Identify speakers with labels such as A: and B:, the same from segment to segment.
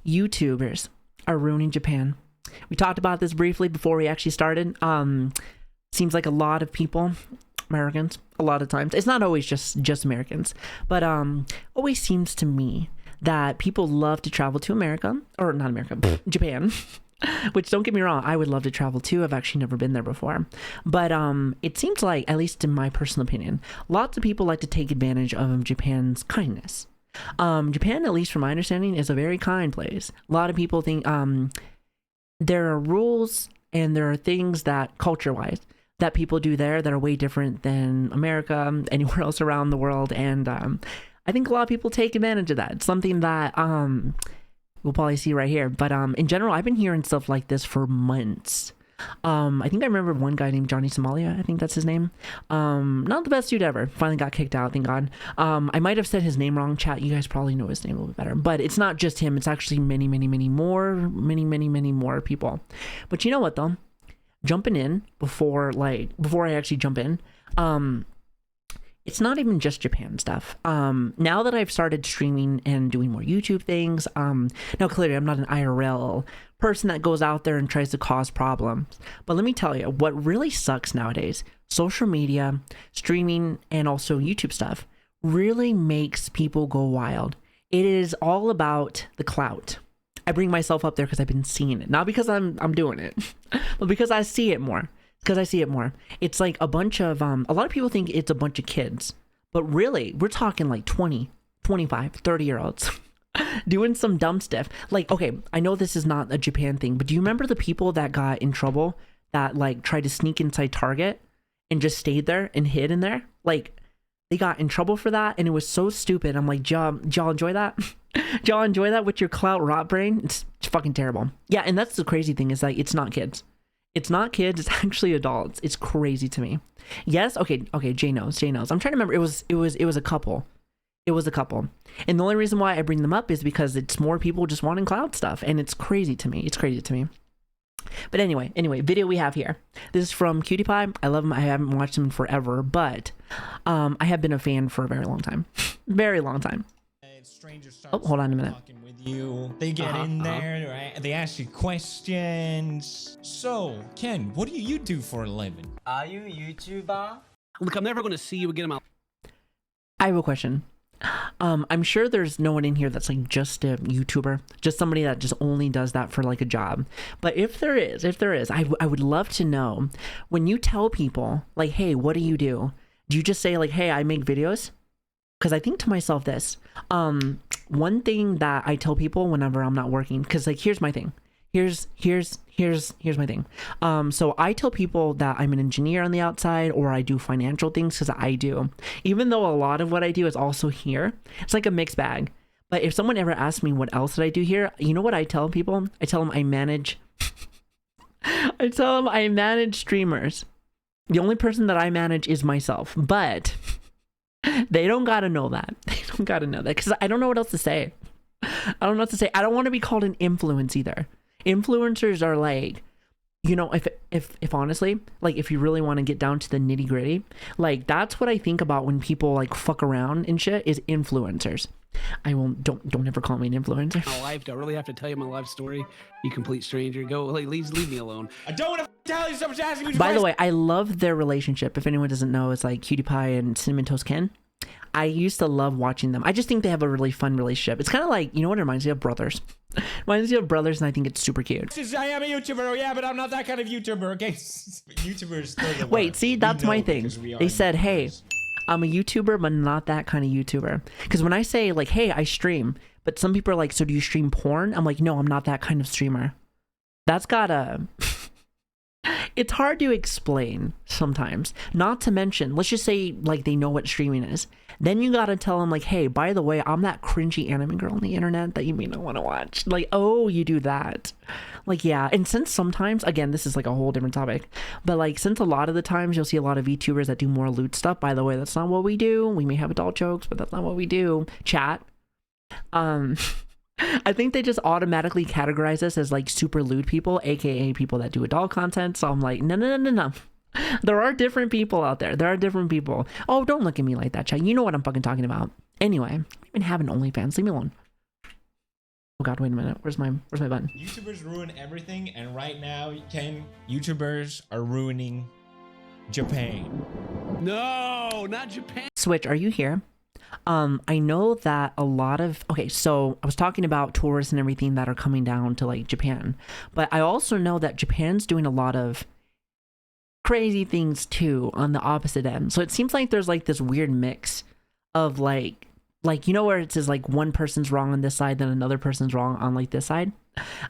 A: YouTubers are ruining Japan. We talked about this briefly before we actually started. Seems like a lot of people, Americans, a lot of times, it's not always just Americans, but always seems to me that people love to travel to America, or not America, Japan. Which, don't get me wrong, I would love to travel too. I've actually never been there before. But it seems like, at least in my personal opinion, lots of people like to take advantage of Japan's kindness. Japan, at least from my understanding, is a very kind place. A lot of people think there are rules and there are things that, culture-wise, that people do there that are way different than America, anywhere else around the world. And I think a lot of people take advantage of that. It's something that we'll probably see right here. But in general, I've been hearing stuff like this for months. I think I remember one guy named Johnny Somalia. I think that's his name. Not the best dude ever. Finally got kicked out, thank God. I might have said his name wrong, chat. You guys probably know his name a little bit better. But it's not just him. It's actually many more people. But you know what, though? Jumping in before I actually jump in, it's not even just Japan stuff. Now that I've started streaming and doing more YouTube things, now clearly I'm not an IRL person that goes out there and tries to cause problems. But let me tell you, what really sucks nowadays, social media, streaming, and also YouTube stuff really makes people go wild. It is all about the clout. I bring myself up there because I've been seeing it. Not because I'm doing it, but because I see it more. It's like a bunch of, a lot of people think it's a bunch of kids, but really, we're talking like 20, 25, 30-year-olds doing some dumb stuff. Like, okay, I know this is not a Japan thing, but do you remember the people that got in trouble that like tried to sneak inside Target and just stayed there and hid in there? Like, they got in trouble for that, and it was so stupid. I'm like, y'all enjoy that? Y'all enjoy that with your clout rot brain? It's fucking terrible. Yeah, and that's the crazy thing is like, it's not kids. It's not kids, it's actually adults. It's crazy to me. Yes, okay, Jay knows. I'm trying to remember, it was a couple. It was a couple. And the only reason why I bring them up is because it's more people just wanting cloud stuff, and it's crazy to me. But anyway, video we have here. This is from Cutie-Pie. I love him. I haven't watched him in forever, but I have been a fan for a very long time. Very long time. Oh, hold on a minute.
B: You. They get in there, right? They ask you questions. So, Ken, what do you do for a living?
C: Are you a YouTuber?
D: Look, I'm never going to see you again.
A: I have a question. I'm sure there's no one in here that's like just a YouTuber, just somebody that just only does that for like a job. But if there is, I would love to know, when you tell people like, hey, what do? Do you just say like, hey, I make videos? Because I think to myself this, one thing that I tell people whenever I'm not working, because like, here's my thing. Here's my thing. So I tell people that I'm an engineer on the outside, or I do financial things, because I do. Even though a lot of what I do is also here, it's like a mixed bag. But if someone ever asks me what else did I do here, you know what I tell people? I tell them I manage. I tell them I manage streamers. The only person that I manage is myself, but they don't gotta know that. Because I don't know what else to say. I don't want to be called an influence either. Influencers are like, you know, if honestly, like, if you really want to get down to the nitty gritty, like, that's what I think about when people like fuck around and shit, is influencers. Don't ever call me an influencer.
D: My life, do I really have to tell you my life story? You complete stranger, go, like, leave me alone.
B: I don't want to tell you, someone's asking me.
A: By the way, I love their relationship. If anyone doesn't know, it's like Cutie-Pie and Cinnamon Toast Ken. I used to love watching them. I just think they have a really fun relationship. It's kind of like, you know what it reminds me of? Brothers. It reminds me of brothers, and I think it's super cute.
B: I am a YouTuber, yeah, but I'm not that kind of YouTuber, okay? YouTubers.
A: Wait, see, that's my thing. They said, hey, I'm a YouTuber, but not that kind of YouTuber. Because when I say, like, hey, I stream, but some people are like, so do you stream porn? I'm like, no, I'm not that kind of streamer. That's gotta... It's hard to explain sometimes. Not to mention, let's just say like they know what streaming is. Then you gotta tell them like, hey, by the way, I'm that cringy anime girl on the internet that you may not want to watch. Like, oh, you do that. Like, yeah. And since sometimes, again, this is like a whole different topic, but like, since a lot of the times you'll see a lot of VTubers that do more loot stuff. By the way, that's not what we do. We may have adult jokes, but that's not what we do. Chat. I think they just automatically categorize us as like super lewd people, aka people that do adult content. So I'm like, no. There are different people out there. There are different people. Oh, don't look at me like that, chat. You know what I'm fucking talking about. Anyway, I'm even having OnlyFans. Leave me alone. Oh god, wait a minute. Where's my button?
B: YouTubers ruin everything, and right now, YouTubers are ruining Japan.
D: No, not Japan.
A: Switch, are you here? I know that a lot of, okay, so I was talking about tourists and everything that are coming down to like Japan, but I also know that Japan's doing a lot of crazy things too on the opposite end. So it seems like there's like this weird mix of like you know where it says like one person's wrong on this side, then another person's wrong on like this side.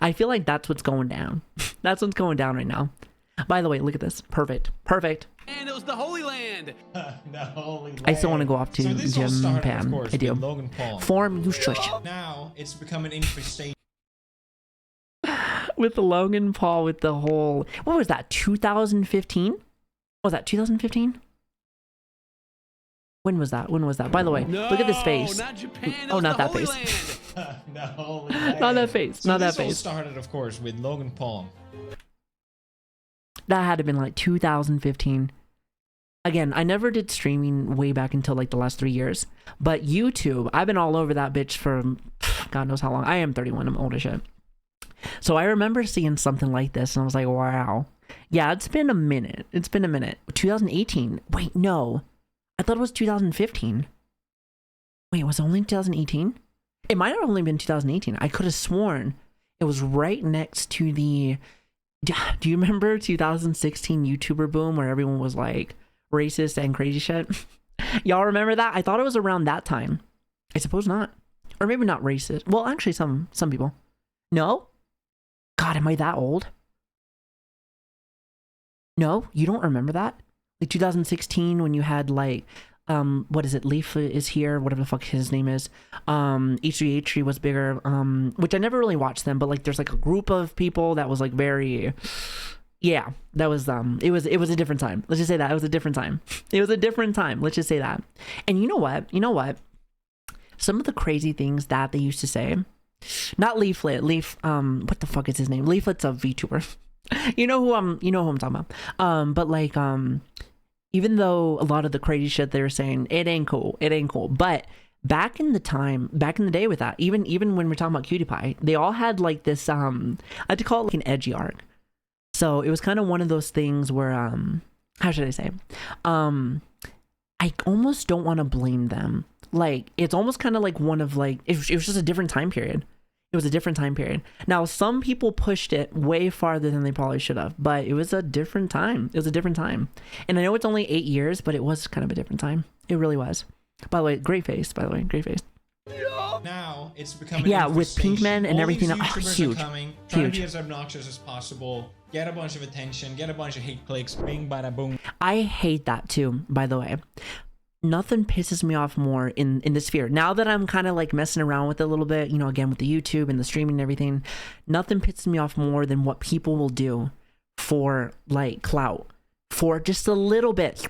A: I feel like that's what's going down. That's what's going down right now. By the way, look at this. Perfect.
D: And it was the Holy Land.
B: The Holy Land.
A: I still want to go off to
B: So this all started, of
A: Japan.
B: course,
A: I do.
B: with Logan Paul.
A: Form you shush.
B: Now it's become an infestation.
A: With the Logan Paul, with the whole, what was that, 2015? Was that 2015? When was that? By the way,
D: No,
A: look at this face.
D: not Japan. It
A: Oh,
D: was
A: not
D: the
A: that
D: Holy
A: face.
D: Land.
B: The Holy Land.
A: Not that face.
B: So
A: Not that
B: this all
A: face.
B: started, of course, with Logan Paul.
A: That had to have been like 2015. Again, I never did streaming way back until like the last 3 years. But YouTube, I've been all over that bitch for God knows how long. I am 31. I'm old as shit. So I remember seeing something like this and I was like, wow. Yeah, it's been a minute. 2018. Wait, no. I thought it was 2015. Wait, was it only 2018? It might have only been 2018. I could have sworn it was right next to the... Do you remember 2016 YouTuber boom where everyone was like racist and crazy shit? Y'all remember that? I thought it was around that time. I suppose not. Or maybe not racist. Well, actually some people. No? God, am I that old? No? You don't remember that? Like 2016 when you had like what is it, Leaf is here, whatever the fuck his name is. H3H3 was bigger, which I never really watched them, but like there's like a group of people that was like very, yeah, that was it was a different time. Let's just say that it was a different time. Let's just say that. And you know what, some of the crazy things that they used to say, not Leaflet, what the fuck is his name? Leaflet's a VTuber. you know who I'm talking about. But like even though a lot of the crazy shit they were saying, it ain't cool. But back in the day with that, even when we're talking about cutie-pie, they all had like this, I had to call it like an edgy arc. So it was kind of one of those things where, how should I say? I almost don't want to blame them. Like, it's almost kind of like one of like, it was just a different time period. It was a different time period. Now, some people pushed it way farther than they probably should have, but it was a different time. And I know it's only 8 years, but it was kind of a different time. It really was. By the way, great face.
B: Now it's becoming
A: with Pinkman and
B: all
A: everything.
B: These YouTubers
A: Huge.
B: are coming, trying to be as obnoxious as possible, get a bunch of attention, get a bunch of hate clicks, bing bada boom.
A: I hate that too, by the way. Nothing pisses me off more in this sphere. Now that I'm kind of like messing around with it a little bit, you know, again with the YouTube and the streaming and everything, nothing pisses me off more than what people will do for like clout, for just a little bit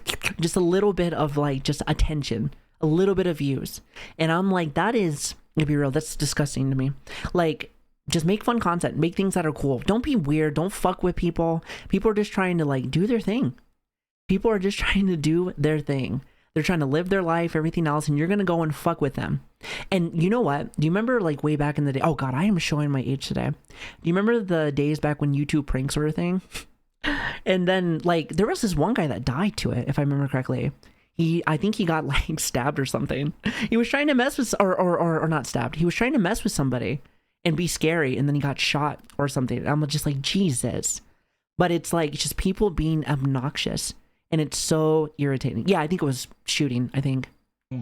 A: of like just attention, a little bit of views. And I'm like, that is, to be real, that's disgusting to me. Like, just make fun content, make things that are cool. Don't be weird. Don't fuck with people. People are just trying to like do their thing. They're trying to live their life, everything else, and you're going to go and fuck with them. And you know what? Do you remember like way back in the day? Oh God, I am showing my age today. Do you remember the days back when YouTube pranks were a thing? And then like there was this one guy that died to it, if I remember correctly. I think he got like stabbed or something. He was trying to mess with, or not stabbed. He was trying to mess with somebody and be scary, and then he got shot or something. I'm just like, Jesus. But it's like, it's just people being obnoxious. And it's so irritating. Yeah, I think it was shooting, I think.
B: And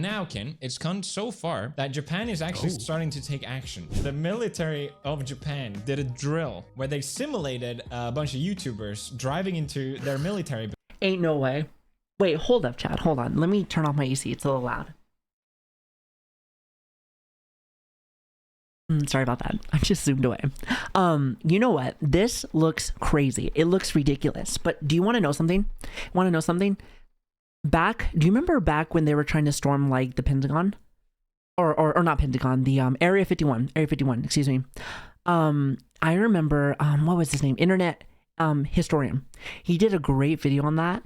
B: now, Ken, it's gone so far that Japan is actually starting to take action. The military of Japan did a drill where they simulated a bunch of YouTubers driving into their military.
A: Ain't no way. Wait, hold up, Chad. Hold on. Let me turn off my AC. It's a little loud. Sorry about that. I just zoomed away. You know what? This looks crazy. It looks ridiculous. But do you want to know something? Do you remember back when they were trying to storm like the Pentagon? Or not Pentagon, the Area 51, excuse me. I remember what was his name? Internet Historian. He did a great video on that.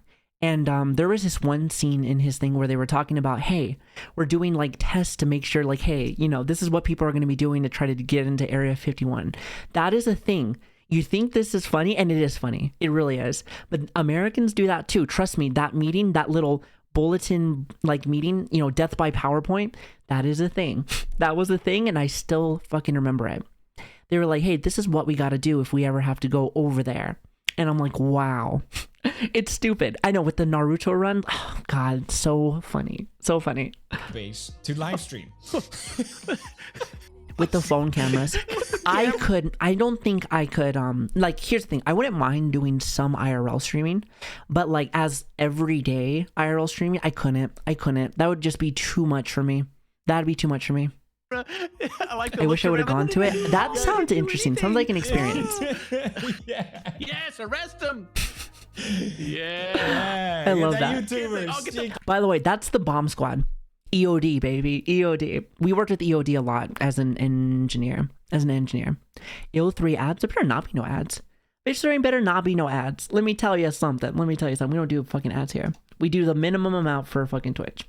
A: And there was this one scene in his thing where they were talking about, hey, we're doing like tests to make sure, like, hey, you know, this is what people are going to be doing to try to get into Area 51. That is a thing. You think this is funny, and it is funny. It really is. But Americans do that too. Trust me, that meeting, that little bulletin like meeting, you know, death by PowerPoint, that is a thing. That was a thing, and I still fucking remember it. They were like, hey, this is what we got to do if we ever have to go over there. And I'm like, wow. It's stupid. I know, with the Naruto run, oh god, so funny. So funny.
B: Base to live stream.
A: With the phone cameras. I don't think I could, like, here's the thing. I wouldn't mind doing some IRL streaming, but like as everyday IRL streaming, I couldn't. That would just be too much for me. That'd be too much for me. I wish I would have gone to it. That sounds interesting. Sounds like an experience.
B: Yeah.
D: Yes, arrest him. Yeah.
A: I love that.
B: YouTubers.
A: By the way, that's the bomb squad. EOD, baby. EOD. We worked with EOD a lot as an engineer. EO3 ads. There better not be no ads. Bitch, there ain't better not be no ads. Let me tell you something. We don't do fucking ads here. We do the minimum amount for fucking Twitch.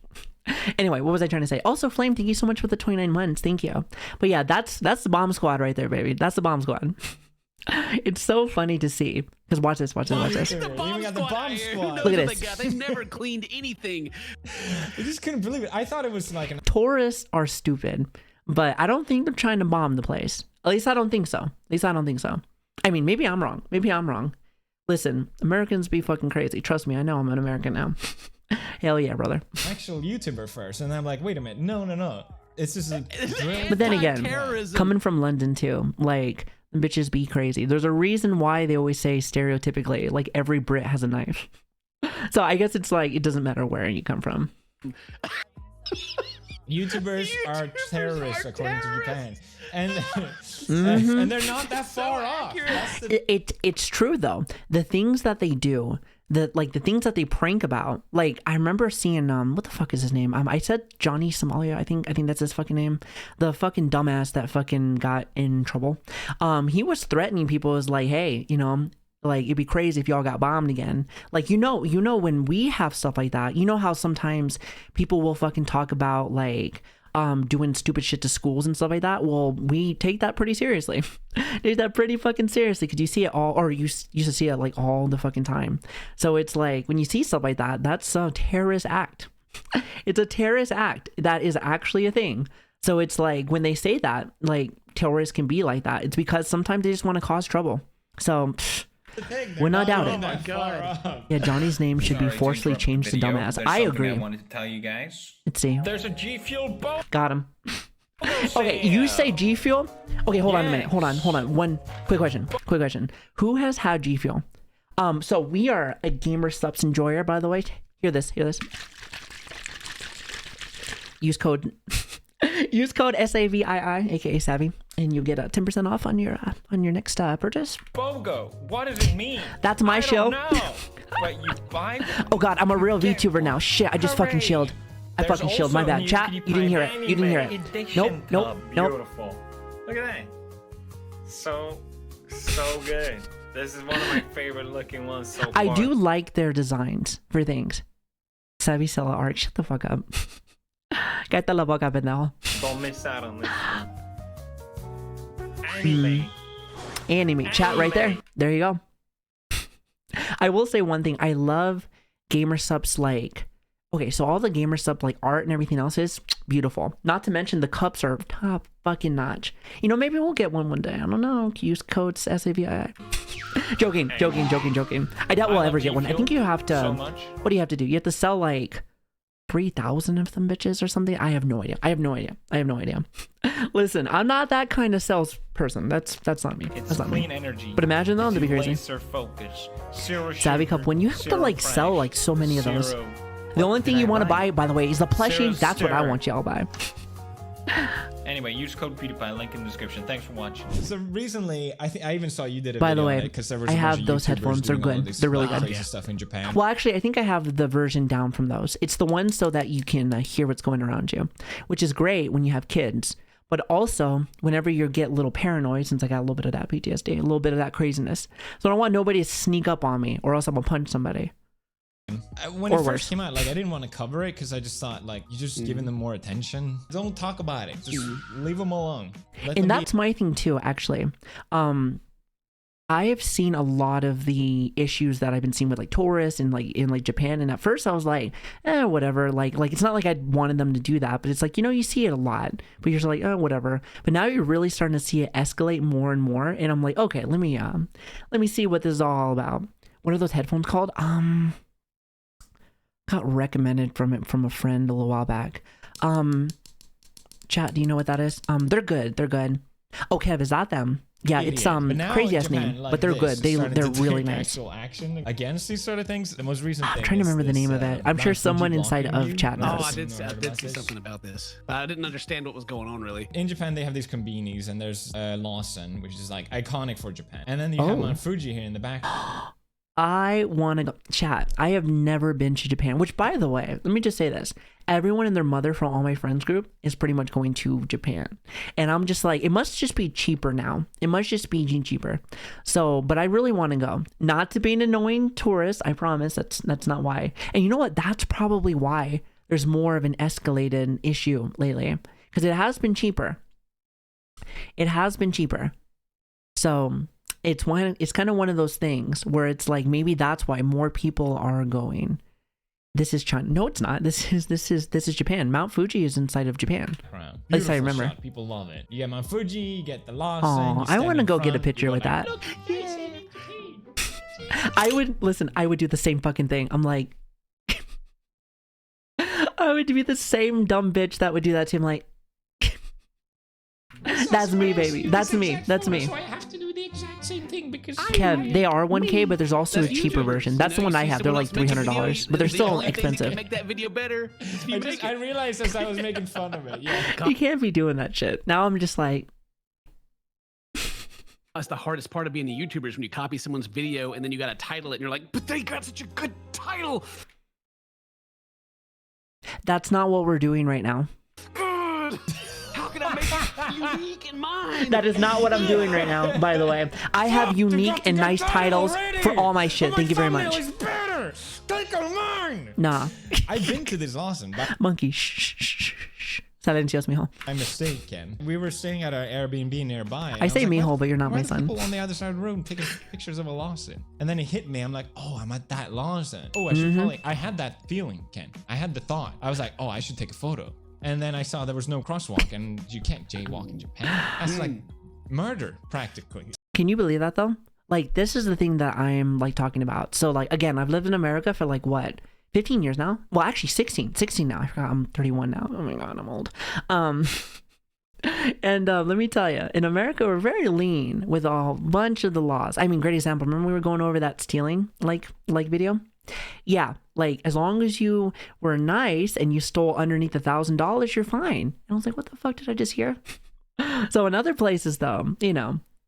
A: Anyway, what was I trying to say? Also, Flame, thank you so much for the 29 months. Thank you. But yeah, that's the bomb squad right there, baby. That's the bomb squad. It's so funny to see. Because watch this.
D: The bomb squad.
A: Look at this.
D: They've never cleaned anything.
B: I just couldn't believe it. I thought it was like an...
A: Tourists are stupid, but I don't think they're trying to bomb the place. At least I don't think so. I mean, maybe I'm wrong. Listen, Americans be fucking crazy. Trust me, I know I'm an American now. Hell yeah, brother.
B: Actual YouTuber first, and I'm like, wait a minute, no. It's just a drill.
A: But then again, coming from London too, like, bitches be crazy. There's a reason why they always say stereotypically, like, every Brit has a knife. So I guess it's like, it doesn't matter where you come from.
B: YouTubers are terrorists according to Japan, and and they're not that far off.
A: It's true though. The things that they do, the things that they prank about. Like, I remember seeing what the fuck is his name? I said Johnny Somalia. I think that's his fucking name. The fucking dumbass that fucking got in trouble. He was threatening people as like, hey, you know, like, it'd be crazy if y'all got bombed again. Like, you know, when we have stuff like that, you know how sometimes people will fucking talk about like doing stupid shit to schools and stuff like that. Well, we take that pretty seriously. Take that pretty fucking seriously, because you see it all, or you used to see it like all the fucking time. So it's like, when you see stuff like that, that's a terrorist act. It's a terrorist act. That is actually a thing. So it's like, when they say that, like, terrorists can be like that, it's because sometimes they just want to cause trouble. So we're not doubting.
B: Oh my god.
A: Yeah, Johnny's name should be forcefully changed to dumbass. I agree.
E: I wanted to tell you guys.
A: Let's see.
E: There's a G Fuel boat.
A: Got him. Okay, you say G Fuel? Okay, hold on a minute. Hold on. One quick question. Who has had G Fuel? So we are a gamer subs enjoyer, by the way. Hear this. Use code Savii, aka Savi, and you get a 10% off on your next purchase.
E: BOGO. What does it mean?
A: That's my show.
E: But you buy them.
A: Oh god, I'm a real VTuber now. Shit, I just fucking shilled. My bad. Chat, you didn't hear it. Nope.
E: Beautiful. Look at that. So good. This is one of my favorite looking ones so far.
A: I do like their designs for things. Savi Sella art. Shut the fuck up. Cállate la boca, pendejo.
E: Don't miss out on this one.
A: Anime. Chat right there. There you go. I will say one thing. I love gamer subs, like, okay, so all the gamer sub like art and everything else is beautiful. Not to mention the cups are top fucking notch. You know, maybe we'll get one day. I don't know. Use codes SAVI. Joking. I doubt we'll ever get one. I think you have to.
E: So much.
A: What do you have to do? You have to sell like 3,000 of them bitches or something. I have no idea. Listen, I'm not that kind of salesperson. That's not me.
E: It's
A: That's not
E: clean
A: me.
E: energy.
A: But imagine though, that'd be crazy.
E: Laser focus. Zero
A: Savvy
E: sugar,
A: Cup, when you have to like
E: zero
A: sell
E: crash,
A: like so many of those.
E: zero.
A: The only thing
E: Did
A: you
E: I
A: want to
E: buy?
A: buy, by the way, is the plushie.
E: Zero
A: That's what I
E: stir.
A: want y'all to buy.
E: Anyway, use code PewDiePie, link in the description. Thanks for watching.
B: So recently, I even saw you did a
A: By the
B: video
A: way,
B: on it, 'cause there was
A: I
B: a bunch
A: have
B: of
A: those
B: YouTubers
A: headphones. They're
B: doing all
A: good.
B: this
A: They're really good.
B: crazy stuff in Japan.
A: Well, actually, I think I have the version down from those. It's the one so that you can hear what's going around you, which is great when you have kids. But also, whenever you get a little paranoid, since I got a little bit of that PTSD, a little bit of that craziness. So I don't want nobody to sneak up on me, or else I'm going to punch somebody.
B: When
A: Or
B: it first
A: worse.
B: came out, like I didn't want to cover it because I just thought like you're just giving them more attention. Don't talk about it. Just leave them alone. Let
A: And
B: them
A: that's my thing too, actually. I have seen a lot of the issues that I've been seeing with like tourists and like in like Japan. And at first I was like, whatever. Like it's not like I wanted them to do that, but it's like, you see it a lot, but you're just like, oh, whatever. But now you're really starting to see it escalate more and more. And I'm like, okay, let me see what this is all about. What are those headphones called? Got recommended from a friend a little while back. Chat, do you know what that is? They're good. Oh, Kev, is that them? Yeah,
B: idiot.
A: it's
B: But now
A: crazy
B: in
A: ass
B: Japan,
A: name,
B: like
A: but they're
B: this,
A: good.
B: is starting
A: They're
B: to
A: really
B: take
A: nice.
B: actual action against these sort of things. The most recent thing
A: I'm trying to
B: is
A: remember the
B: this,
A: name of it. I'm sure
B: Mount
A: someone
B: Fuji
A: inside
B: blocking
A: of
B: you.
A: chat
B: No,
A: knows.
D: I did
B: I've heard
D: see
B: about this.
D: something about this. I didn't understand what was going on really.
B: In Japan, they have these konbinis, and there's Lawson, which is like iconic for Japan. And then you have Mount Fuji here in the back.
A: I want to go. Chat, I have never been to Japan, which, by the way, let me just say this. Everyone and their mother from all my friends group is pretty much going to Japan. And I'm just like, it must just be cheaper now. It must just be cheaper. So, but I really want to go. Not to be an annoying tourist, I promise. That's not why. And you know what? That's probably why there's more of an escalated issue lately. Because it has been cheaper. It has been cheaper. So it's kind of one of those things where it's like maybe that's why more people are going. This is China. No, it's not. This is Japan. Mount Fuji is inside of Japan.
B: At
A: least I remember.
B: Shot. People love it. You get Mount Fuji, you get the Lawson.
A: Oh, I want to go get a picture with that. I would do the same fucking thing. I'm like, I would be the same dumb bitch that would do that to him. Like, that's me, baby. That's me. That's me.
B: So I have to do the exact same thing because
A: Kev, they are 1K, but there's also a cheaper version. That's the one I have. They're like $300, but they're still expensive.
D: Make that video better.
B: I realized as I was making fun of it. Yeah.
A: You can't be doing that shit. Now I'm just like,
D: That's the hardest part of being a YouTuber is when you copy someone's video and then you got to title it and you're like, but they got such a good title.
A: that's not what we're doing right now.
D: Good. How can I make it unique in mine?
A: That is not what I'm doing right now, by the way. I have unique and nice titles for all my shit. Thank you very much.
B: Take a mine.
A: Nah.
B: I've been to this Lawson, but
A: Monkey. Shh, shh, shh. Silencios, mijo.
B: my mistake, Ken. We were staying at our Airbnb nearby. and
A: I say
B: was like,
A: mijo,
B: "What?
A: but you're not
B: Why
A: my
B: are
A: son."
B: People on the other side of the room taking pictures of a Lawson. And then it hit me. I'm like, oh, I'm at that Lawson. Oh, I should probably. I had that feeling, Ken. I had the thought. I was like, oh, I should take a photo. And then I saw there was no crosswalk, and you can't jaywalk in Japan. That's like murder, practically.
A: Can you believe that though? Like, this is the thing that I am like talking about. So like, again, I've lived in America for like what? 15 years now? Well, actually 16 now. I forgot I'm 31 now. Oh my God, I'm old. And let me tell you, in America, we're very lean with a bunch of the laws. I mean, great example. Remember we were going over that stealing like video? Yeah, like as long as you were nice and you stole underneath $1,000, you're fine. And I was like, what the fuck did I just hear? So in other places though,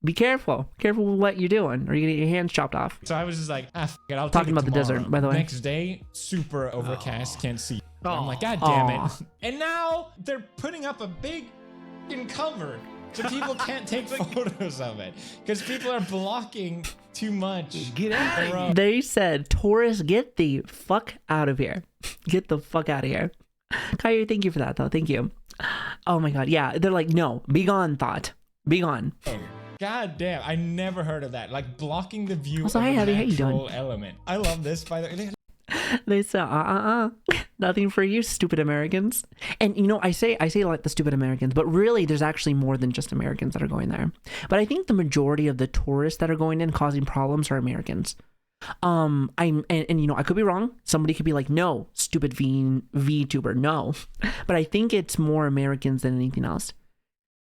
A: be careful. Careful with what you're doing or you're gonna get your hands chopped off.
B: So I was just like, f it, I'll
A: Talking
B: take it
A: about the
B: tomorrow.
A: desert, by the way.
B: Next day, super overcast, can't see. I'm like, God damn it. And now they're putting up a big cover so people can't take photos of it because people are blocking too much.
D: Get out of here.
A: They said, tourists, get the fuck out of here. Get the fuck out of here. Caillou, thank you for that though. Thank you. Oh my God. Yeah. They're like, no, be gone, thought. Be gone.
B: God damn, I never heard of that. Like blocking the view
A: Also,
B: of
A: hi,
B: a
A: Abby, how you
B: natural
A: doing?
B: element. I love this, by the way.
A: They said, nothing for you, stupid Americans. And I say like the stupid Americans, but really there's actually more than just Americans that are going there. But I think the majority of the tourists that are going in causing problems are Americans. I could be wrong. Somebody could be like, no, stupid vtuber, no. But I think it's more Americans than anything else.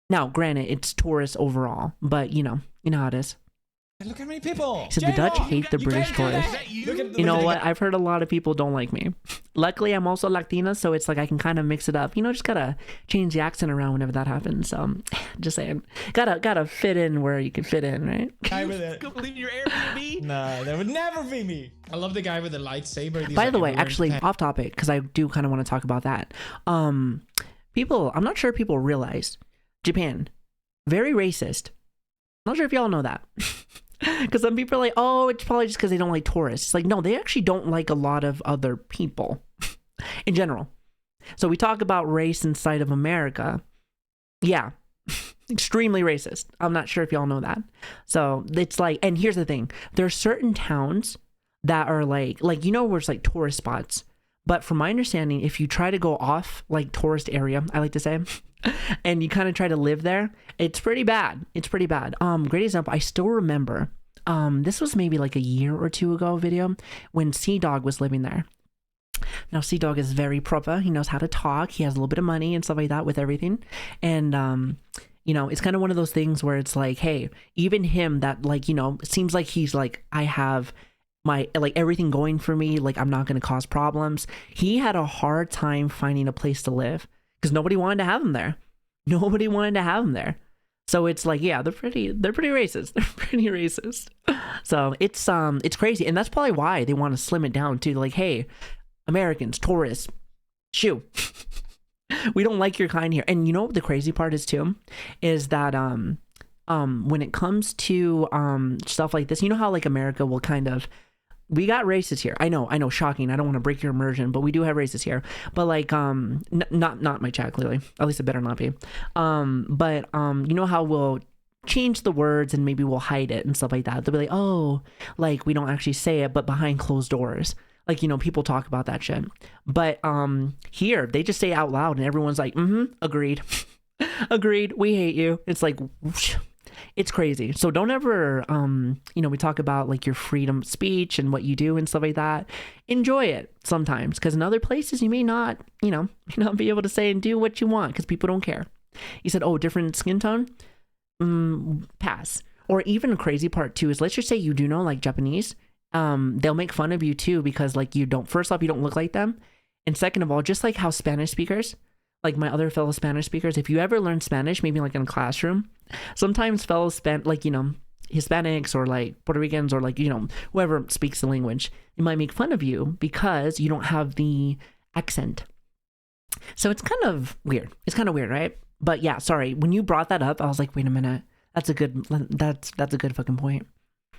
A: Now, granted, it's tourists overall, but you know how it is.
B: Look how many people.
A: So the Dutch hate the British tourists. You know what? I've heard a lot of people don't like me. Luckily, I'm also Latina, so it's like I can kind of mix it up. Just gotta change the accent around whenever that happens. So, just saying, gotta fit in where you can fit in, right?
B: Guy with a...
D: Go leave your Airbnb.
B: Nah, that would never be me. I love the guy with the lightsaber. These
A: By
B: are
A: the way,
B: everywhere in
A: actually,
B: Japan.
A: off topic, because I do kind of want to talk about that. I'm not sure people realize Japan, very racist. Not sure if y'all know that. Because some people are like, oh, it's probably just because they don't like tourists. It's like, no, they actually don't like a lot of other people in general. So we talk about race inside of America. Yeah, extremely racist. I'm not sure if y'all know that. So it's like, and here's the thing. There are certain towns that are like, you know, where it's like tourist spots. But from my understanding, if you try to go off like tourist area, I like to say, and you kind of try to live there, it's pretty bad. It's pretty bad. Great example. I still remember, this was maybe like a year or two ago video when Sea Dog was living there. Now, Sea Dog is very proper. He knows how to talk. He has a little bit of money and stuff like that with everything. And, you know, it's kind of one of those things where it's like, hey, even him that like, you know, it seems like he's like, I have my, like everything going for me. Like, I'm not going to cause problems. He had a hard time finding a place to live because nobody wanted to have him there. Nobody wanted to have him there. So it's like, yeah, they're pretty racist. They're pretty racist. So it's crazy. And that's probably why they want to slim it down to like, hey, Americans, tourists, shoo. We don't like your kind here. And you know what the crazy part is too? Is that when it comes to stuff like this, you know how like America will kind of, we got races here. I know, shocking. I don't want to break your immersion, but we do have races here. But like, not my chat, clearly. At least it better not be. But you know how we'll change the words and maybe we'll hide it and stuff like that. They'll be like, oh, like we don't actually say it, but behind closed doors. Like, you know, people talk about that shit. But here, they just say it out loud and everyone's like, agreed. Agreed. We hate you. It's like, whoosh. It's crazy. So don't ever, you know, we talk about like your freedom of speech and what you do and stuff like that. Enjoy it sometimes, because in other places you may not, you know, not be able to say and do what you want because people don't care. You said, oh, different skin tone? Pass. Or even a crazy part too is, let's just say you do know like Japanese. They'll make fun of you too because like you don't, first off, you don't look like them. And second of all, just like how Spanish speakers, like my other fellow Spanish speakers, if you ever learn Spanish, maybe like in a classroom, sometimes fellow like, you know, Hispanics or like Puerto Ricans or like, you know, whoever speaks the language, they might make fun of you because you don't have the accent. So it's kind of weird. It's kind of weird, right? But yeah, sorry. When you brought that up, I was like, wait a minute. That's a good fucking point.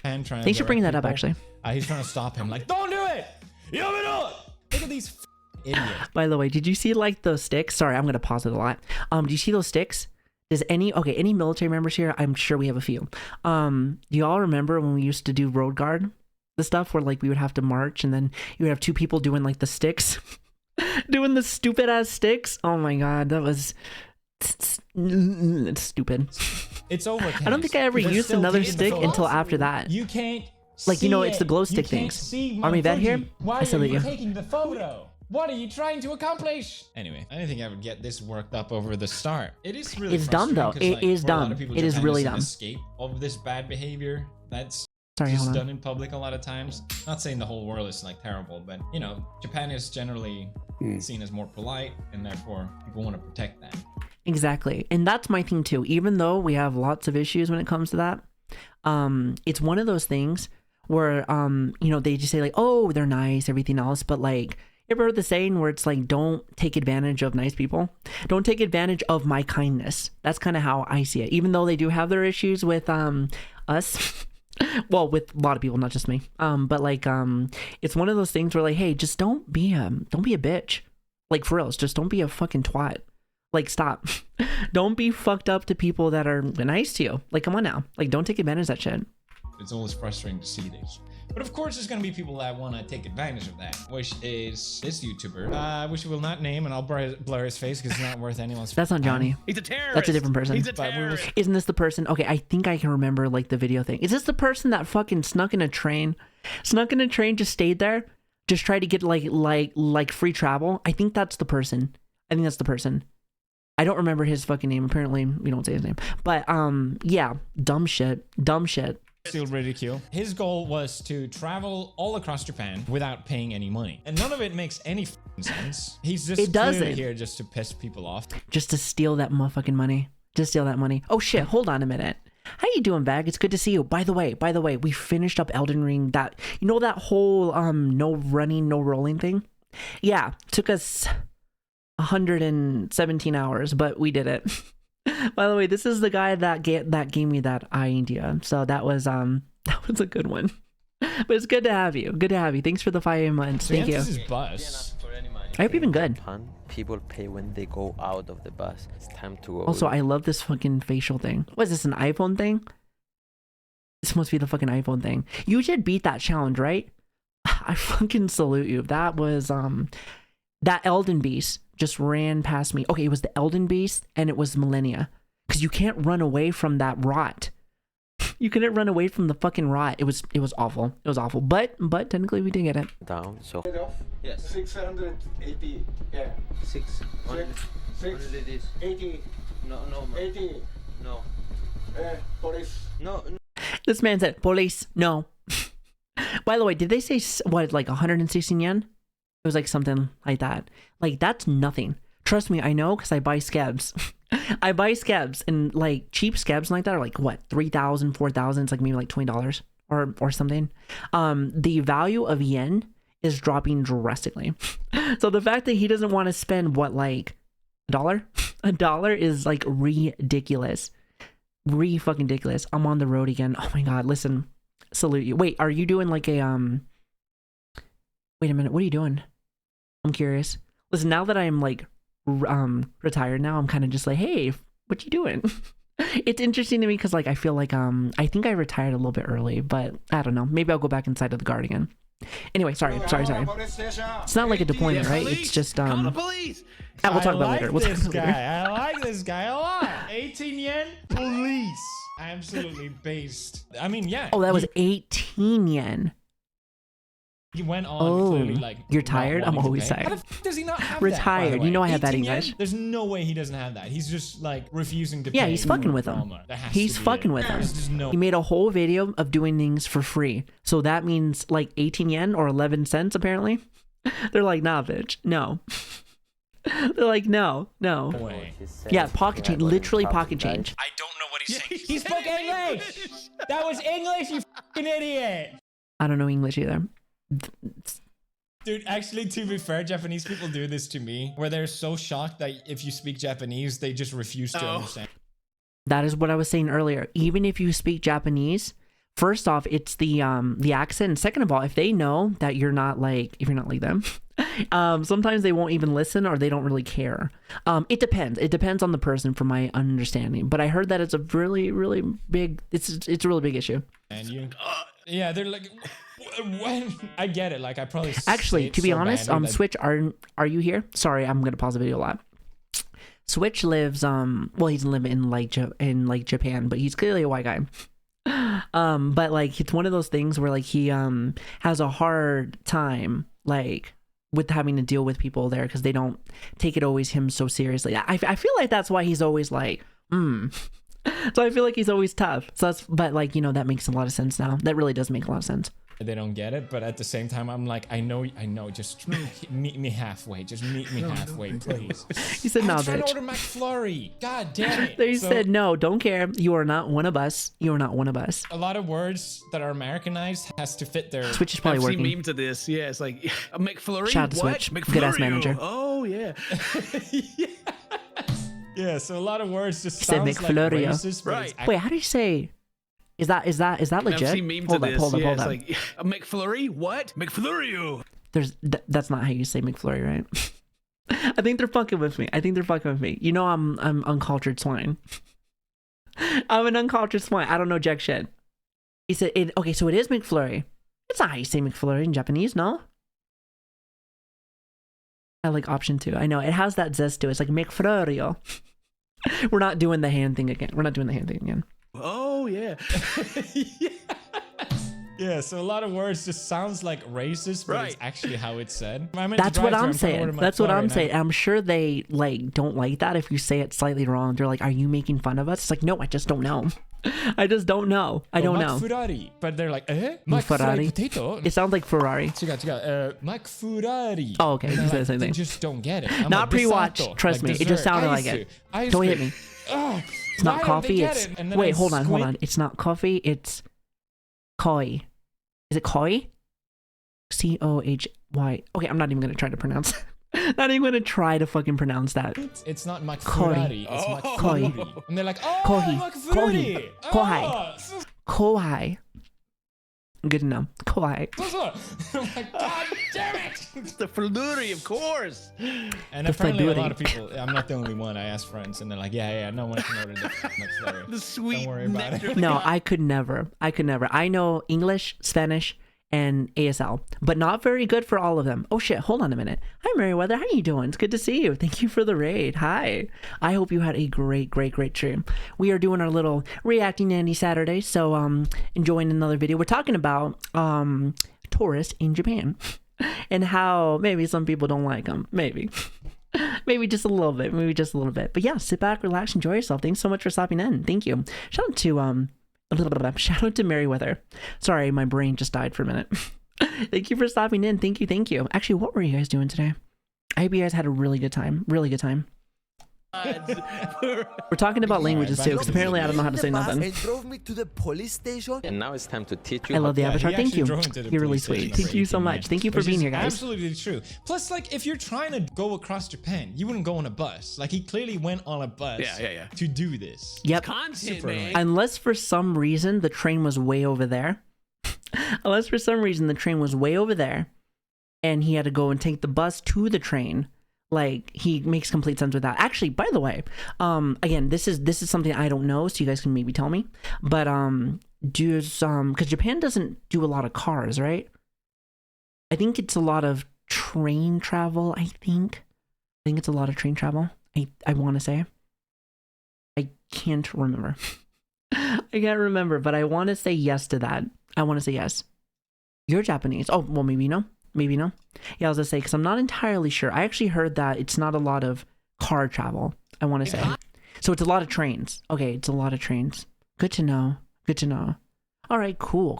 A: Thanks for bringing that up, actually.
B: He's trying to stop him. Like, don't do it! You don't do it! Look at these idiots.
A: By the way, did you see like those sticks? Sorry, I'm going to pause it a lot. Do you see those sticks? Does any military members here? I'm sure we have a few. Do you all remember when we used to do road guard? The stuff where like we would have to march and then you would have two people doing like the sticks. Doing the stupid ass sticks. Oh my God, that was... It's stupid.
B: It's over.
A: I don't think I ever used another stick until after that.
B: You can't,
A: like, you know, it's the glow stick things. Army vet here.
B: Why
A: I salute
B: are you
A: you.
B: taking the photo? What are you trying to accomplish? Anyway, I didn't think I would get this worked up over the start. It is really
A: It's dumb though. It is dumb. It is really dumb.
B: Escape of this bad behavior. That's
A: Sorry,
B: just done in public a lot of times. Not saying the whole world is like terrible, but you know, Japan is generally seen as more polite, and therefore people want to protect that.
A: Exactly. And that's my thing too. Even though we have lots of issues when it comes to that, it's one of those things where, you know, they just say like, oh, they're nice, everything else. But like, you ever heard the saying where it's like, don't take advantage of nice people? Don't take advantage of my kindness. That's kind of how I see it. Even though they do have their issues with us. Well, with a lot of people, not just me. But like, it's one of those things where like, hey, just don't be a bitch. Like for reals, just don't be a fucking twat. Like, stop. Don't be fucked up to people that are nice to you. Like, come on now. Like, don't take advantage of that shit.
B: It's always frustrating to see this. But of course, there's going to be people that want to take advantage of that, which is this YouTuber, which we will not name, and I'll blur his face because it's not worth anyone's
A: That's not Johnny.
D: He's a terrorist.
A: That's a different person.
D: He's a terrorist.
A: Isn't this the person? Okay, I think I can remember, like, the video thing. Is this the person that fucking snuck in a train? Just stayed there? Just tried to get, like free travel? I think that's the person. I don't remember his fucking name. Apparently, we don't say his name. But, yeah, dumb shit.
B: Still ridicule. His goal was to travel all across Japan without paying any money. And none of it makes any sense. He's just clearly here just to piss people off.
A: Just to steal that motherfucking money. Oh shit, hold on a minute. How you doing, Bag? It's good to see you. By the way, we finished up Elden Ring. That, you know, that whole, no running, no rolling thing? Yeah, took us 117 hours, but we did it. By the way, this is the guy that gave me that idea. So that was That was a good one. But it's good to have you. Good to have you. Thanks for the 5 months.
B: So
A: Thank you.
B: This is bus.
A: I hope you've been good.
F: Japan, people pay when they go out of the bus. It's time to go.
A: Also, I love this fucking facial thing. What is this, an iPhone thing? This must be the fucking iPhone thing. You did beat that challenge, right? I fucking salute you. That was, that Elden Beast just ran past me. Okay, it was the Elden Beast and it was Millennia. Because you can't run away from that rot. You couldn't run away from the fucking rot. It was awful. It was awful. But technically we did get it.
F: down. So
G: Yes. 680. Yeah.
F: 6. Only,
G: Six.
F: only this.
G: 80.
F: No, no,
G: 80.
F: no,
G: Police.
F: no.
A: This man said, police, no. By the way, did they say, what, like 116 yen? It was like something like that. Like, that's nothing. Trust me, I know, because I buy scabs. I buy scabs, and like cheap scabs like that are like what, 3,000, 4,000. It's like maybe like $20 or something. The value of yen is dropping drastically. So the fact that he doesn't want to spend what, like $1? $1 is like ridiculous. Fucking ridiculous. I'm on the road again. Oh my god, listen. Salute you. Wait, are you doing like a wait a minute, what are you doing? I'm curious. Listen, now that I'm like retired now, I'm kind of just like, hey, what you doing? It's interesting to me because like I feel like I think I retired a little bit early, but I don't know, maybe I'll go back inside of the guard again. Anyway, sorry. It's not like a deployment, right? It's just
D: Call the police.
A: we'll talk about it later. We'll talk
B: this
A: about it later.
B: guy. I like this guy a lot. 18 yen, police. Absolutely based. I mean, yeah.
A: Oh, that was 18 yen.
B: He went on clearly like.
A: You're tired?
B: not
A: I'm
B: wanting to
A: always
B: pay.
A: tired.
B: How the f does he not have
A: Retired.
B: that? By the
A: You know
B: way?
A: I have that
B: 18 yen?
A: English.
B: There's no way he doesn't have that. He's just like refusing to pay.
A: Yeah, he's fucking with them.
B: Walmart. There has
A: He's
B: to be
A: fucking
B: it.
A: with them.
B: There's just no.
A: He made a whole video of doing things for free. So that means like 18 yen or 11 cents apparently. They're like, nah, bitch. No. They're like, no.
B: way.
A: Yeah, pocket change. Literally pocket change.
E: I don't know what he's saying.
B: He spoke English. That was English, you fucking idiot.
A: I don't know English either.
B: Dude, actually, to be fair, Japanese people do this to me, where they're so shocked that if you speak Japanese, they just refuse to understand.
A: That is what I was saying earlier. Even if you speak Japanese, first off, it's the accent. And second of all, if they know that you're not like, if you're not like them, sometimes they won't even listen or they don't really care. It depends. It depends on the person, from my understanding. But I heard that it's a really, really big. It's a really big issue.
B: And you, yeah, they're like, when I get it. Like I probably
A: Actually, to be honest, Switch, are you here? Sorry, I'm gonna pause the video a lot. Switch lives well, he's living in like Japan, but he's clearly a white guy. But like it's one of those things where like he has a hard time like with having to deal with people there because they don't take it always him so seriously. I feel like that's why he's always like so I feel like he's always tough. So that's, but like, you know, that makes a lot of sense now. That really does make a lot of sense.
B: They don't get it, but at the same time, I'm like, I know. Just meet me halfway. Just meet me halfway, please.
A: He said, "No,
B: I'm trying
A: bitch."
B: to order McFlurry. God damn it.
A: They
B: So,
A: said, "No, don't care. You are not one of us. You are not one of us."
B: a lot of words that are Americanized has to fit their.
A: Switch is probably
D: I've
A: working.
D: seen memes of this. Yeah, it's like a McFlurry.
A: Shout out to
D: What?
A: Switch. Good-ass
D: McFlurry.
A: manager.
D: Oh yeah.
B: Yeah, so a lot of words just
A: He said
B: sounds like
A: McFlurry.
B: racist, but it's
D: Right.
A: Wait, how do you say? Is that legit?
D: I've seen memes
A: hold
D: of
A: up,
D: this.
A: hold up,
D: Yeah,
A: hold
D: it's
A: up.
D: like a McFlurry. What? McFlurry.
A: That's not how you say McFlurry, right? I think they're fucking with me. You know, I'm uncultured swine. I'm an uncultured swine. I don't know jack shit. He said, okay, so it is McFlurry. It's not how you say McFlurry in Japanese, no? I like option 2. I know, it has that zest to it. It's like McFlurry. We're not doing the hand thing again.
D: Oh yeah.
B: Yeah, so a lot of words just sounds like racist, but
D: Right.
B: it's actually how it's said. I meant to
A: That's what
B: drive through,
A: I'm
B: trying to
A: saying.
B: order my
A: That's what
B: McFlurry,
A: I'm
B: and
A: saying. I'm sure they like don't like that if you say it slightly wrong. They're like, "Are you making fun of us?" It's like, no, I just don't know. I just don't know. I don't know.
B: McFlurry. But they're like,
A: Ferrari?
B: McFlurry potato?
A: It sounds like Ferrari.
B: McFlurry.
A: Oh, okay.
B: And
A: You
B: they're
A: said the
B: like,
A: same
B: they
A: thing.
B: just don't get it. I'm
A: Not
B: like,
A: pre-watch.
B: "Desato,"
A: Trust me. It just
B: dessert,
A: sounded like
B: ice,
A: it.
B: ice
A: Don't hit
B: cream.
A: me.
B: Oh,
A: It's not
B: why don't
A: coffee.
B: they get
A: It's
B: it? And then
A: wait.
B: I
A: Hold on.
B: squint.
A: It's not coffee. It's koi. Is it koi? COHY. Okay, I'm not even gonna try to pronounce. Not even gonna try to fucking pronounce that.
B: It's not McFlurry. It's
A: Koi.
B: McFlurry. And they're like, oh,
A: Kohi.
B: McFlurry.
A: Kohi. Kohai. Good to know. Quiet.
B: What's up? I'm like, God damn it!
D: The flirty, of course.
B: And
A: The
B: apparently a
A: fluidity.
B: lot of people, I'm not the only one. I asked friends and they're like, yeah, no one can order this much better.
D: The sweet
B: Don't worry about
D: nectar.
B: it.
A: No, I could never. I know English, Spanish, and ASL, but not very good for all of them. Oh shit, hold on a minute. Hi Meriwether, how you doing? It's good to see you. Thank you for the raid. Hi. I hope you had a great stream. We are doing our little reacting Andy Saturday, so enjoying another video. We're talking about tourists in Japan and how maybe some people don't like them. Maybe just a little bit. But yeah, sit back, relax, enjoy yourself. Thanks so much for stopping in. Thank you. Shout out to Meriwether. Sorry, my brain just died for a minute. Thank you for stopping in. Thank you. Actually, what were you guys doing today? I hope you guys had a really good time. We're talking about languages too, because apparently I don't know how to say nothing.
F: And drove me to the police station. And now it's time to teach you.
A: I love the avatar.
B: he
A: Thank
B: actually
A: you.
B: drove into the
A: You're really
B: police station
A: sweet. Thank you so
B: already,
A: much.
B: yeah.
A: Thank you for
B: Which
A: being
B: is
A: here, guys.
B: Absolutely true. Plus, like, if you're trying to go across Japan, you wouldn't go on a bus. Like, he clearly went on a bus
D: Yeah.
B: to do this.
A: Yep.
D: Content,
B: Super
D: man.
A: Unless for some reason the train was way over there. And he had to go and take the bus to the train. Like, he makes complete sense with that. Actually, by the way, again, this is something I don't know, so you guys can maybe tell me. But because Japan doesn't do a lot of cars, right? I think it's a lot of train travel. I think it's a lot of train travel. I want to say. I can't remember. I can't remember, but I want to say yes to that. I want to say yes. You're Japanese. Oh, well, maybe no. Yeah, I was gonna say, because I'm not entirely sure. I actually heard that it's not a lot of car travel, I want to say. So it's a lot of trains. Okay, it's a lot of trains. Good to know. All right, cool.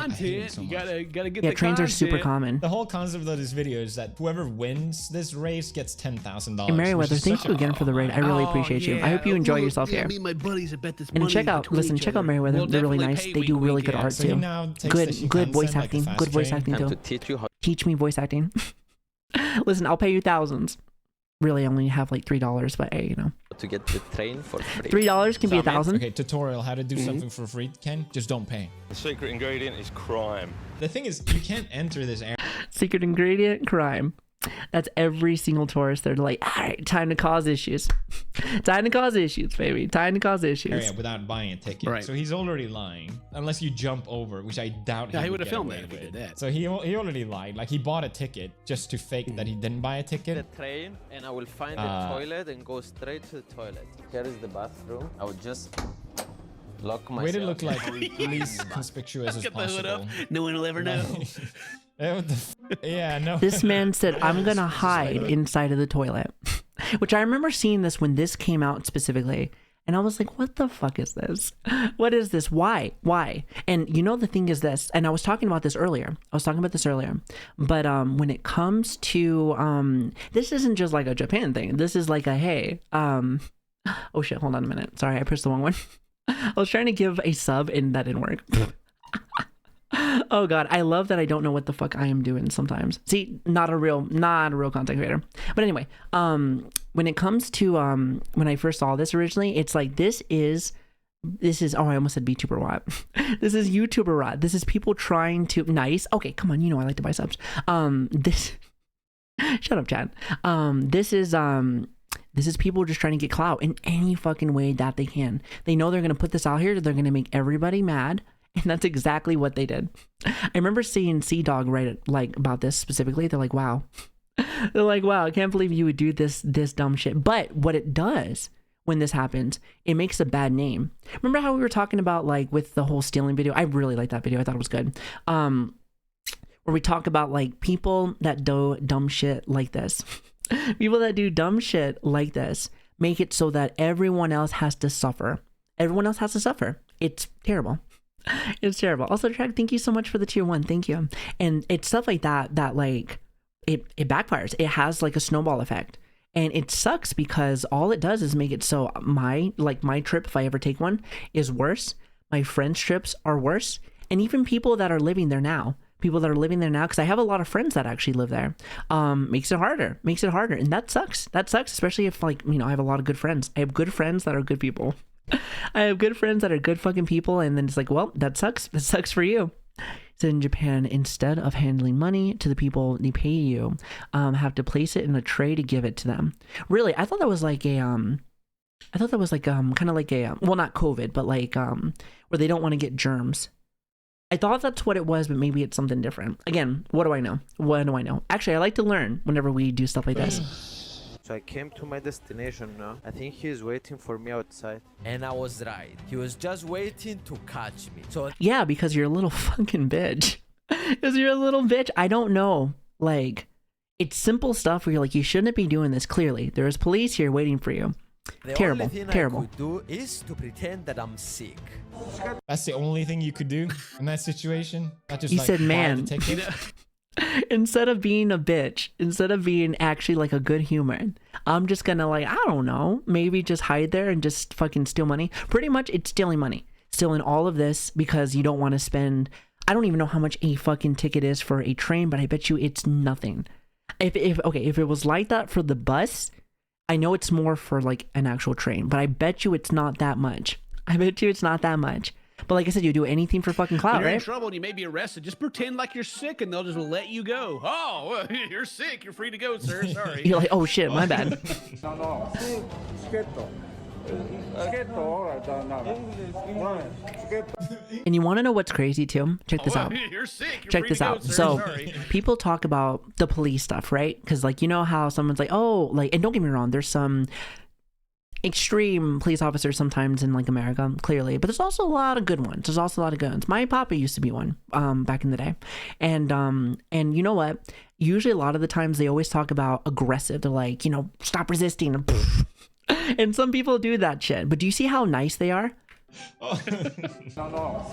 B: I hate it
D: Content.
B: so
D: You
B: much.
D: gotta get
A: Yeah,
D: the
A: trains are super
D: content.
A: common.
B: The whole concept of this video is that whoever wins this race gets $10,000.
A: And Meriwether, thank you again for the raid. I really appreciate you. I hope you enjoy yourself here.
D: Me and my buddies have bet this
A: And
D: money
A: check out
D: between each other.
A: Meriwether. They're really
D: We'll
A: nice.
D: definitely
A: They
D: pay
A: do
D: week
A: really
D: week,
A: good
D: yeah.
A: art
B: So he
A: too.
B: now takes the
A: Good voice
B: Shinkansen like a
A: acting.
B: fast
A: Good voice
B: train.
A: acting
F: Time
A: too.
F: to teach you how.
A: Teach me voice acting. Listen, I'll pay you thousands. Really, I only have like $3, but hey,
F: To get the train for free.
A: $3 can be
D: So, man,
A: 1,000.
B: Okay, tutorial how to do something for free, Ken. Just don't pay.
H: The secret ingredient is crime.
B: The thing is, you can't enter this area
A: Secret ingredient, crime. That's every single tourist. They're like, all right, time to cause issues. Time to cause issues, baby. Time to cause issues.
B: without buying a ticket.
D: Right.
B: So he's already lying, unless you jump over, which I doubt.
D: Yeah, he
B: would
D: would've
B: get
D: filmed
B: away
D: that if he
B: with.
D: did that.
B: So he already lied. Like, he bought a ticket just to fake that he didn't buy a
F: The
B: ticket.
F: train, and I will find the toilet and go straight to the toilet. Here is the bathroom. I will just lock myself.
B: Way to look like least conspicuous as
D: Get the hood up.
B: possible.
D: No one will ever know.
B: What the yeah, no.
A: This man said, I'm going to hide inside of the toilet. Which I remember seeing this when this came out specifically. And I was like, what the fuck is this? What is this? Why? And the thing is this, and I was talking about this earlier. But when it comes to, this isn't just like a Japan thing. This is like a, hey, oh shit, hold on a minute. Sorry, I pressed the wrong one. I was trying to give a sub and that didn't work. Oh god, I love that I don't know what the fuck I am doing sometimes. See, not a real content creator. But anyway, when it comes to when I first saw this originally, it's like this is oh, I almost said vtuber rot. This is YouTuber rot. This is people trying to nice. Okay, come on, I like to buy subs. This shut up, Chad. This is people just trying to get clout in any fucking way that they can. They know they're gonna put this out here, they're gonna make everybody mad. And that's exactly what they did. I remember seeing C-Dog write like about this specifically. They're like, wow. I can't believe you would do this dumb shit. But what it does when this happens, it makes a bad name. Remember how we were talking about like with the whole stealing video? I really liked that video. I thought it was good. Where we talk about like people that do dumb shit like this. People that do dumb shit like this make it so that everyone else has to suffer. Everyone else has to suffer. It's terrible. It's terrible. Also, Track, thank you so much for the tier 1. Thank you. And it's stuff like that like it backfires. It has like a snowball effect. And it sucks because all it does is make it so my trip, if I ever take one, is worse. My friends' trips are worse. And even people that are living there now, because I have a lot of friends that actually live there, makes it harder. And that sucks, especially if I have a lot of good friends. I have good friends that are good people. I have good friends that are good fucking people, and then it's like, well, that sucks for you. said in Japan, instead of handling money to the people they pay you, have to place it in a tray to give it to them. Really, I thought that was like a kind of like a well, not COVID, but like where they don't want to get germs. I thought that's what it was, but maybe it's something different. Again, what do I know? What do I know? Actually, I like to learn whenever we do stuff like this.
F: So I came to my destination now. I think he's waiting for me outside. And I was right. He was just waiting to catch me. So
A: Yeah, because you're a little fucking bitch. Because you're a little bitch. I don't know. Like, it's simple stuff where you're like, you shouldn't be doing this. Clearly, there's police here waiting for you.
F: the
A: Terrible,
F: only thing
A: terrible.
F: I could do is to pretend that I'm sick.
B: That's the only thing you could do in that situation. Not just
A: You
B: like,
A: said,
B: buy the
A: man.
B: ticket.
A: Instead of being a bitch, instead of being actually like a good human, I'm just gonna like, I don't know, maybe just hide there and just fucking steal money. Pretty much it's stealing money. Stealing all of this because you don't want to spend, I don't even know how much a fucking ticket is for a train, but I bet you it's nothing. If it was like that for the bus, I know it's more for like an actual train, but I bet you it's not that much. I bet you it's not that much. But like I said, you do anything for fucking clout,
D: When you're in
A: right?
D: trouble and you may be arrested, just pretend like you're sick and they'll just let you go. Oh, well, you're sick. You're free to go, sir. Sorry.
A: You're like, oh shit, my bad.
G: No. Sketto. Sketto, all right. No. Sketto.
A: And you want to know what's crazy too? Check this
D: Oh,
A: out.
D: You're sick. You're
A: Check
D: free
A: this
D: to go,
A: out.
D: sir.
A: So
D: Sorry.
A: people talk about the police stuff, right? Because like, you know how someone's like, oh, like, and don't get me wrong, there's some extreme police officers sometimes in like America, clearly, but there's also a lot of good ones. There's also a lot of good ones. My papa used to be one back in the day, and you know what, usually a lot of the times they always talk about aggressive. They're like, you know, stop resisting. And some people do that shit, but do you see how nice they are?
G: No.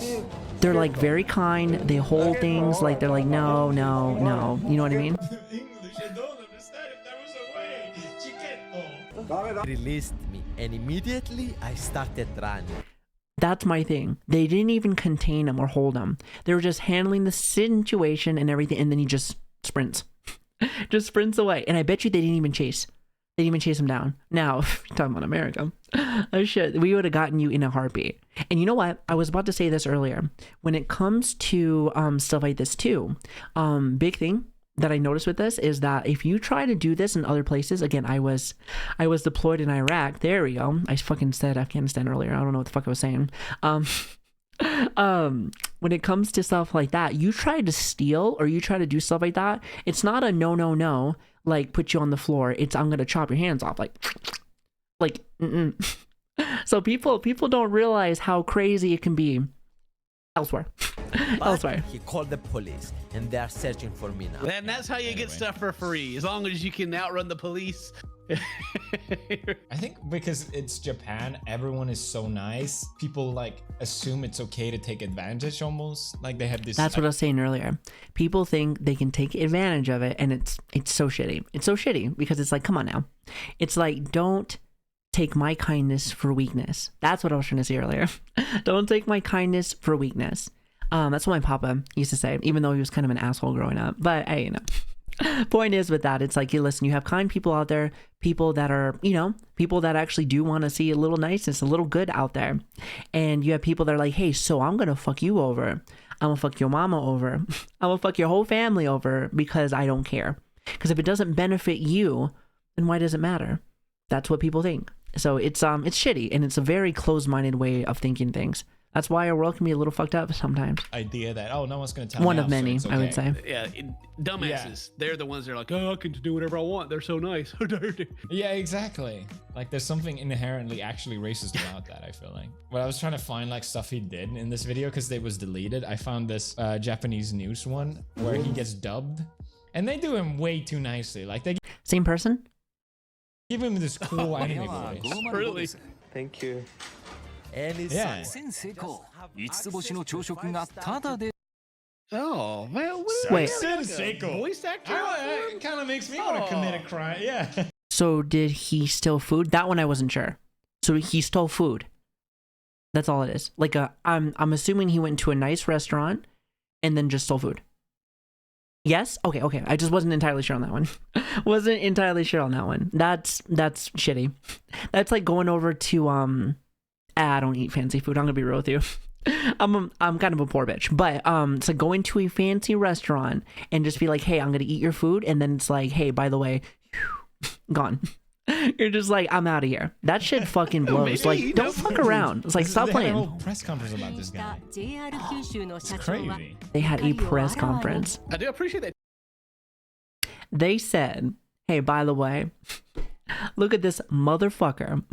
A: They're like very kind. They hold things like they're like, no, you know what I mean?
B: English, I don't understand if there was a way. Chiquetto.
F: Released me, and immediately I started running.
A: That's my thing. They didn't even contain him or hold him. They were just handling the situation and everything, and then he just sprints. Just sprints away. And I bet you they didn't even chase. They didn't even chase him down. Now, talking about America, oh shit, we would have gotten you in a heartbeat. And you know what? I was about to say this earlier. When it comes to stuff like this too, big thing that I noticed with this is that if you try to do this in other places, again, I was deployed in Iraq. There we go. I fucking said Afghanistan earlier. I don't know what the fuck I was saying. When it comes to stuff like that, you try to steal or you try to do stuff like that, it's not a no, like put you on the floor. It's I'm gonna chop your hands off, like So people don't realize how crazy it can be elsewhere.
F: But he called the police, and they are searching for me now.
D: And that's how you get stuff for free, as long as you can outrun the police.
B: I think because it's Japan, everyone is so nice. People like assume it's okay to take advantage almost. Like they have this.
A: That's what I was saying earlier. People think they can take advantage of it, and it's so shitty. It's so shitty because it's like, come on now. It's like, don't take my kindness for weakness. That's what I was trying to say earlier. Don't take my kindness for weakness. That's what my papa used to say, even though he was kind of an asshole growing up. But hey, you know. Point is with that, it's like, you listen, you have kind people out there, people that are, you know, people that actually do want to see a little niceness, a little good out there. And you have people that are like, hey, so I'm going to fuck you over. I'm going to fuck your mama over. I'm going to fuck your whole family over because I don't care. Because if it doesn't benefit you, then why does it matter? That's what people think. So it's shitty, and it's a very closed-minded way of thinking things. That's why our world can be a little fucked up sometimes.
B: idea that, oh, no one's gonna tell
A: One
B: me
A: of
B: off, so
A: many,
B: it's
A: I would
B: okay.
A: say.
D: Yeah, dumbasses. They're the ones that are like, oh, I can do whatever I want. They're so nice.
B: Yeah, exactly. Like there's something inherently actually racist about that, I feel like. When I was trying to find like stuff he did in this video because it was deleted, I found this Japanese news one where he gets dubbed, and they do him way too nicely. Like they
A: Same person?
B: give him this cool anime voice.
D: Really?
H: Thank you.
F: And it's
B: Yeah.
D: Oh, man. What
A: Wait.
D: voice actor?
B: It kind of makes me want to commit a crime. Yeah.
A: So did he steal food? That one I wasn't sure. So he stole food. That's all it is. Like I'm assuming he went to a nice restaurant and then just stole food. Yes? Okay. I just wasn't entirely sure on that one. Wasn't entirely sure on that one. That's shitty. That's like going over to I don't eat fancy food. I'm gonna be real with you. I'm kind of a poor bitch, but it's like going to a fancy restaurant and just be like, hey, I'm gonna eat your food, and then it's like, hey, by the way, gone. You're just like, I'm out of here. That shit fucking blows.
D: Maybe,
A: Like, don't fuck around. It's like, stop
B: They had a
A: playing.
B: whole press conference about this guy. It's crazy.
A: They had a press conference.
D: I do appreciate that.
A: They said, hey, by the way, look at this motherfucker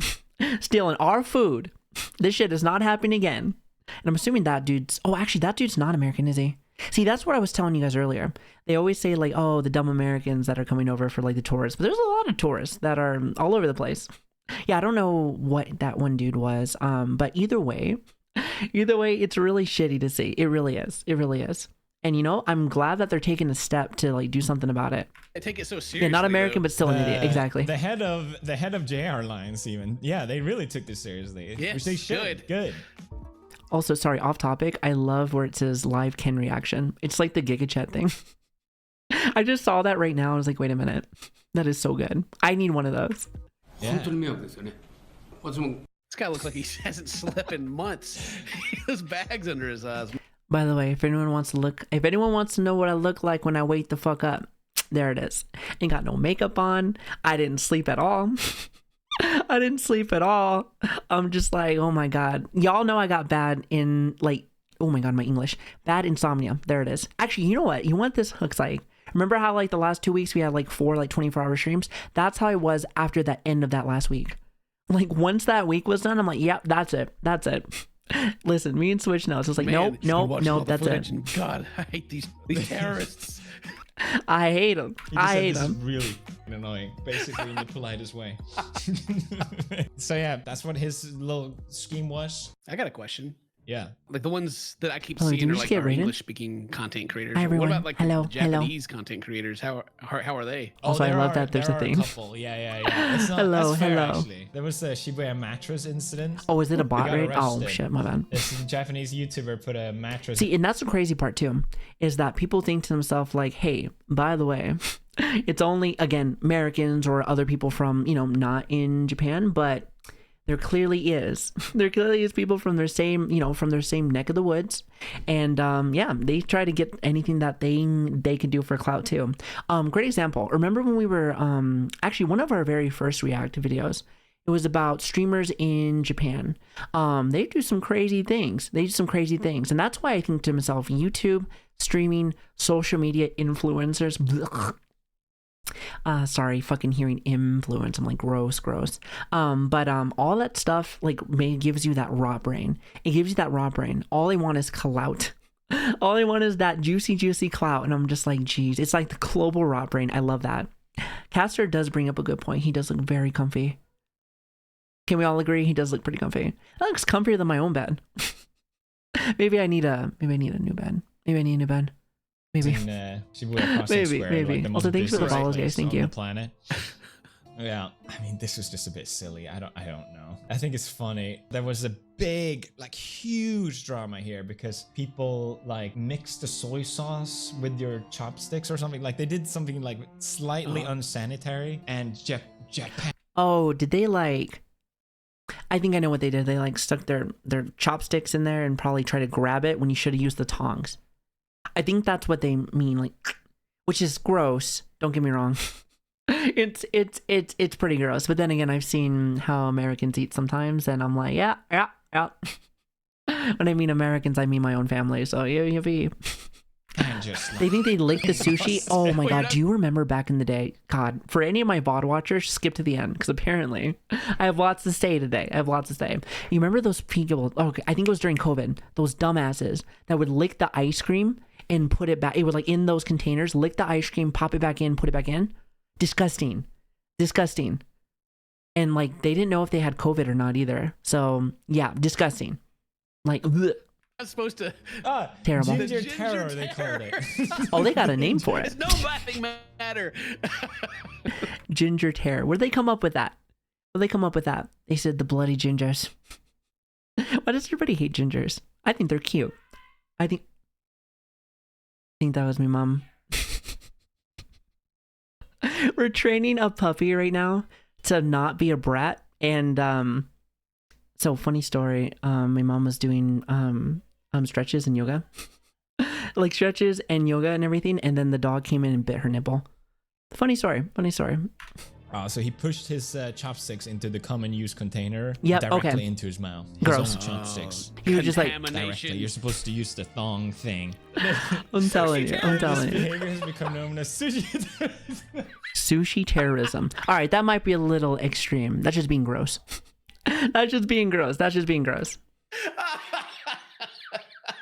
A: stealing our food. This shit is not happening again. And I'm assuming that dude's, oh, actually, that dude's not American, is he? See, that's what I was telling you guys earlier. They always say like, oh, the dumb Americans that are coming over for like the tourists, but there's a lot of tourists that are all over the place. Yeah, I don't know what that one dude was. But either way, it's really shitty to see. It really is. It really is. And you know, I'm glad that they're taking a step to like do something about it.
D: They take it so seriously.
A: Yeah, not American, but still an idiot. Exactly.
B: The head of JR Lines even. Yeah, they really took this seriously.
D: Yes,
B: which they should. Good.
A: Also, sorry, off topic. I love where it says live Ken reaction. It's like the Giga Chat thing. I just saw that right now. I was like, wait a minute. That is so good. I need one of those.
B: Yeah.
D: This guy looks like he hasn't slept in months. He has bags under his eyes.
A: By the way, if anyone wants to know what I look like when I wake the fuck up, there it is. Ain't got no makeup on. I didn't sleep at all. I didn't sleep at all. I'm just like, oh my God. Y'all know I got bad in like, oh my God, my English. Bad insomnia. There it is. Actually, you know what? You want this looks like? Remember how like the last 2 weeks we had like 4 like 24-hour streams? That's how I was after the end of that last week. Like once that week was done, I'm like, yep, that's it. That's it. Listen, me and Switch knows. It's like,
D: Man,
A: nope, that's it.
D: and God, I hate these terrorists.
A: I hate them. I hate
B: This is
A: them.
B: really annoying, basically in the politest way. So yeah, that's what his little scheme was.
D: I got a question.
B: Yeah.
D: Like the ones that I keep
A: Hello,
D: seeing
A: did
D: are
A: you
D: like
A: get
D: our
A: rated?
D: English-speaking content creators.
A: Hi, everyone.
D: What about like
A: Hello,
D: the Japanese content creators? How are they?
A: Also, I
B: there
A: love
B: are-
A: that there's
B: there
A: a
B: are
A: thing.
B: couple. Yeah. It's not,
A: Hello,
B: that's fair,
A: hello.
B: Actually. There was the Shibuya mattress incident.
A: Oh, is it a bot
B: got
A: raid? Oh
B: arrested.
A: shit, my bad.
B: This Japanese YouTuber put a mattress.
A: See, and that's the crazy part too, is that people think to themselves like, hey, by the way, it's only, again, Americans or other people from, you know, not in Japan, but there clearly is. There clearly is people from their same, you know, from their same neck of the woods. And yeah, they try to get anything that they can do for clout too. Great example. Remember when we were, actually one of our very first React videos, it was about streamers in Japan. They do some crazy things. And that's why I think to myself, YouTube, streaming, social media influencers, blech. Sorry, fucking hearing influence. I'm like, gross. But all that stuff like gives you that raw brain. It gives you that raw brain. All I want is clout. All I want is that juicy clout. And I'm just like, geez, it's like the global raw brain. I love that. Caster does bring up a good point. He does look very comfy. Can we all agree? He does look pretty comfy. That looks comfier than my own bed. Maybe I need a new bed. Maybe.
B: In Shibuya Crossing Square,
A: maybe.
B: Like the
A: Also,
B: most
A: thanks for the
B: busiest
A: follows,
B: place
A: guys. Thank
B: on
A: you.
B: the planet. Yeah, I mean, this was just a bit silly. I don't know. I think it's funny. There was a big, like, huge drama here because people like mixed the soy sauce with your chopsticks or something. Like they did something like slightly unsanitary, and Japan.
A: Oh, did they like? I think I know what they did. They like stuck their chopsticks in there and probably try to grab it when you should have used the tongs. I think that's what they mean, like, which is gross. Don't get me wrong. It's pretty gross. But then again, I've seen how Americans eat sometimes, and I'm like, yeah. When I mean Americans, I mean my own family. So yeah. They think they lick the sushi. Oh my God. Do you remember back in the day? God, for any of my VOD watchers, skip to the end because apparently I have lots to say today. You remember those people? Okay, I think it was during COVID. Those dumbasses that would lick the ice cream and put it back. It would like in those containers, lick the ice cream, pop it back in, put it back in. Disgusting. And like they didn't know if they had COVID or not either. So yeah, disgusting. Like, bleh.
D: I'm supposed to.
A: Terrible.
B: Ginger terror, they called it.
A: Oh, they got a name for it.
D: It's no laughing matter.
A: Ginger terror. Where'd they come up with that? They said the bloody gingers. Why does everybody hate gingers? I think they're cute. I think that was my mom. We're training a puppy right now to not be a brat, and So funny story. My mom was doing stretches and yoga, like stretches and yoga and everything, and then the dog came in and bit her nipple. Funny story. Funny story.
B: So he pushed his chopsticks into the common use container
A: Yep,
B: directly
A: okay.
B: into his mouth.
A: Gross.
B: His own chopsticks.
A: He was just like,
B: Directly. You're supposed to use the thong thing.
A: I'm telling you. I'm telling you.
B: Behavior has become known as sushi.
A: Sushi terrorism. All right, that might be a little extreme. That's just being gross. That's just being gross. That's just being gross.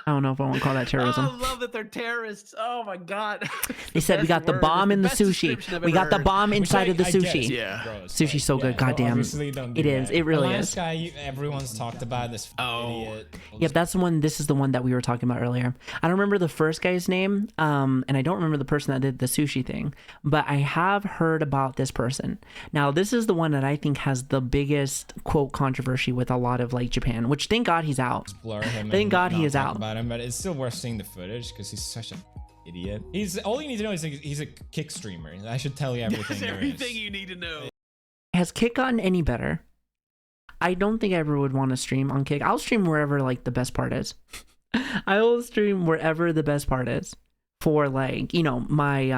A: I don't know if I want to call that terrorism.
D: I love that they're terrorists. Oh my god.
A: They said we got the bomb in the sushi. We got the bomb inside of the sushi.
D: Yeah.
A: Sushi's so good. Goddamn.
B: Obviously don't do
A: It is.
B: that.
A: It really
B: the last
A: is.
B: guy everyone's talked about, this idiot.
A: Yep, that's the one. This is the one that we were talking about earlier. I don't remember the first guy's name, and I don't remember the person that did the sushi thing, but I have heard about this person. Now, this is the one that I think has the biggest quote controversy with a lot of like Japan, which thank God he's out.
B: Blur him.
A: Thank
B: and
A: God he
B: not
A: is
B: talk
A: out.
B: About him, but it's still worth seeing the footage because he's such an idiot. He's all you need to know is like, he's a kick streamer. I should tell you everything.
D: That's
B: there
D: everything
B: is.
D: you need to know.
A: Has Kick gotten any better? I don't think I ever would want to stream on Kick. I'll stream wherever like the best part is. I will stream wherever the best part is for like, you know, my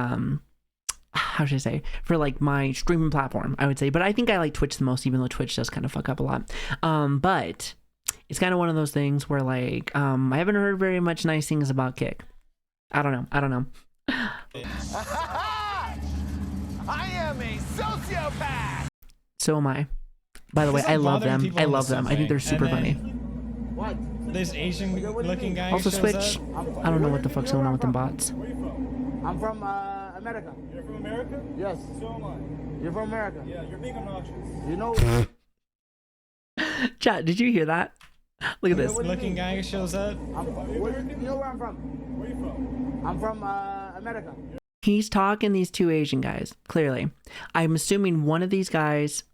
A: how should I say, for like my streaming platform, I would say. But I think I like Twitch the most, even though Twitch does kind of fuck up a lot. But it's kind of one of those things where like I haven't heard very much nice things about Kick. I don't know.
F: I am a sociopath.
A: So am I. By the way, I love them. I love them. I think they're super funny.
C: What?
B: This Asian-looking guy
A: Also,
B: shows
A: Switch.
B: up.
A: I don't know what the fuck's going on with them bots.
G: I'm from America.
E: You're from America?
G: Yes.
E: So am I.
G: You're from America.
E: Yeah, you're being obnoxious.
G: You know.
A: Chat, did you hear that? Look at this.
B: Looking guy shows up.
G: You know where I'm from?
E: Where are you from?
G: I'm from America.
A: He's talking these two Asian guys, clearly. I'm assuming one of these guys...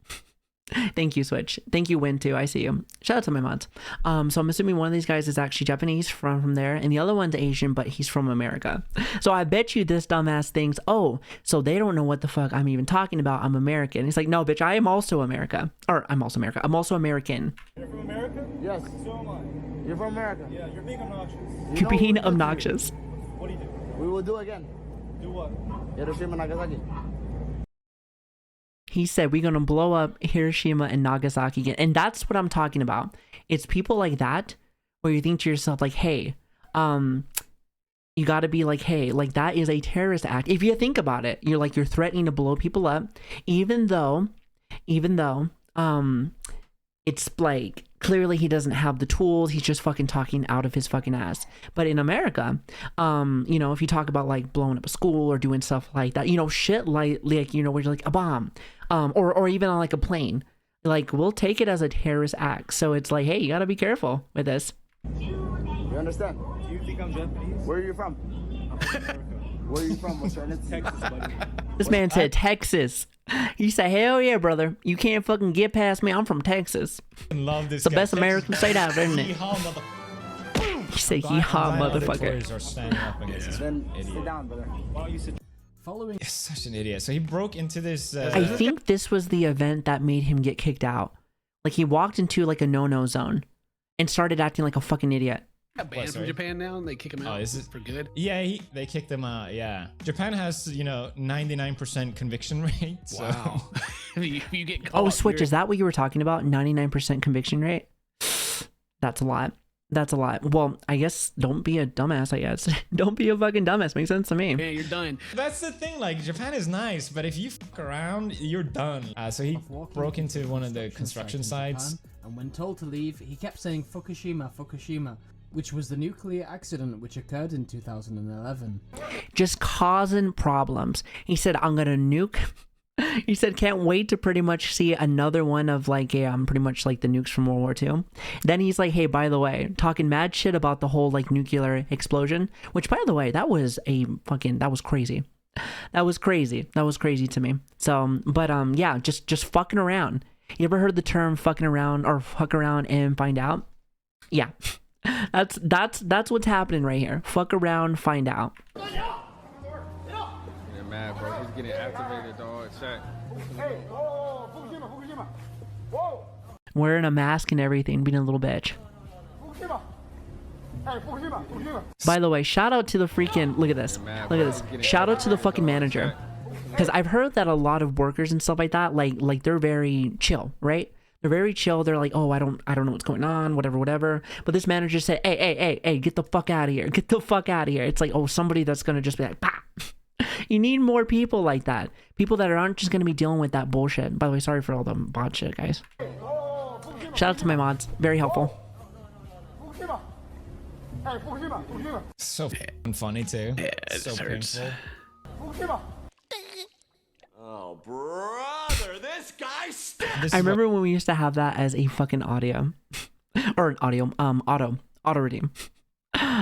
A: Thank you, Switch. Thank you, Win, too. I see you. Shout out to my mods. So I'm assuming one of these guys is actually Japanese from there, and the other one's Asian, but he's from America. So I bet you this dumbass thinks, oh, so they don't know what the fuck I'm even talking about. I'm American. He's like, no, bitch, I am also America. Or I'm also America. I'm also American.
E: You're from America?
G: Yes.
E: So am I.
G: You're from America.
E: Yeah, you're being obnoxious.
A: You're being obnoxious.
E: What do you do?
G: We will do again.
E: Do what?
G: Hiroshima, Nagasaki.
A: He said, we're going to blow up Hiroshima and Nagasaki again. And that's what I'm talking about. It's people like that where you think to yourself, like, hey, you got to be like, hey, like that is a terrorist act. If you think about it, you're like, you're threatening to blow people up, even though, it's like, clearly he doesn't have the tools. He's just fucking talking out of his fucking ass. But in America, you know, if you talk about like blowing up a school or doing stuff like that, you know, shit like you know, where you're like a bomb, or even on like a plane, like we'll take it as a terrorist act. So it's like, hey, you gotta be careful with this.
G: You understand?
E: Do you think I'm Japanese?
G: Where are you from?
E: I'm from America.
G: Where are you from? What's your ethnicity?
E: Texas, buddy.
A: This man said Texas. He said, hell yeah, brother. You can't fucking get past me. I'm from Texas.
B: Love this.
A: It's the best American state out there, isn't it?
B: Yeehaw,
A: He said,
B: mother-
A: yeehaw,
B: Glad other
A: motherfucker.
B: toys are standing up against this
G: Then sit
B: idiot.
G: down, brother.
E: Why don't you sit
I: Following
B: He's such an idiot. So he broke into this.
A: I think this was the event that made him get kicked out. Like he walked into like a no-no zone and started acting like a fucking idiot.
D: Got banned from
B: sorry?
D: Japan now, and they kick him out.
B: is it-
D: for good?
B: Yeah, they kicked him out. Yeah, Japan has 99% conviction rate. So.
D: Wow. if you get caught,
A: Oh, Switch,
D: you're-
A: is that what you were talking about? 99% conviction rate? That's a lot. That's a lot. Well, I guess don't be a dumbass, I guess. Don't be a fucking dumbass. Makes sense to me.
D: Yeah, you're done.
B: That's the thing. Like Japan is nice, but if you fuck around, you're done. So he broke into one of the construction
I: site in
B: sites.
I: Japan, and when told to leave, he kept saying Fukushima, Fukushima, which was the nuclear accident which occurred in 2011.
A: Just causing problems. He said, I'm gonna nuke. He said, can't wait to pretty much see another one of like pretty much like the nukes from World War II. Then he's like, hey, by the way, talking mad shit about the whole like nuclear explosion, which by the way, that was crazy. That was crazy to me. So, but yeah, just fucking around. You ever heard the term fucking around or fuck around and find out? Yeah. That's what's happening right here. Fuck around, find out.
J: Yeah, mad, bro. He's getting activated, dog. Check.
G: Hey, oh, Fukushima, Fukushima. Whoa.
A: wearing a mask and everything, being a little bitch. By the way, shout out to the freaking, look at this. Look at this. Shout out to the fucking manager. Because I've heard that a lot of workers and stuff like that, like they're very chill, right? They're very chill. They're like, oh, I don't know what's going on, whatever. But this manager said, hey, get the fuck out of here. Get the fuck out of here. It's like, oh, somebody that's going to just be like, bah. You need more people like that. People that aren't just going to be dealing with that bullshit. By the way, sorry for all the bot shit, guys. Shout out to my mods. Very helpful.
B: So f***ing funny too.
D: Yeah,
B: so
D: hurts.
B: painful.
F: Oh, brother, this guy stinks.
A: I remember when we used to have that as a fucking audio. Or an audio, auto redeem.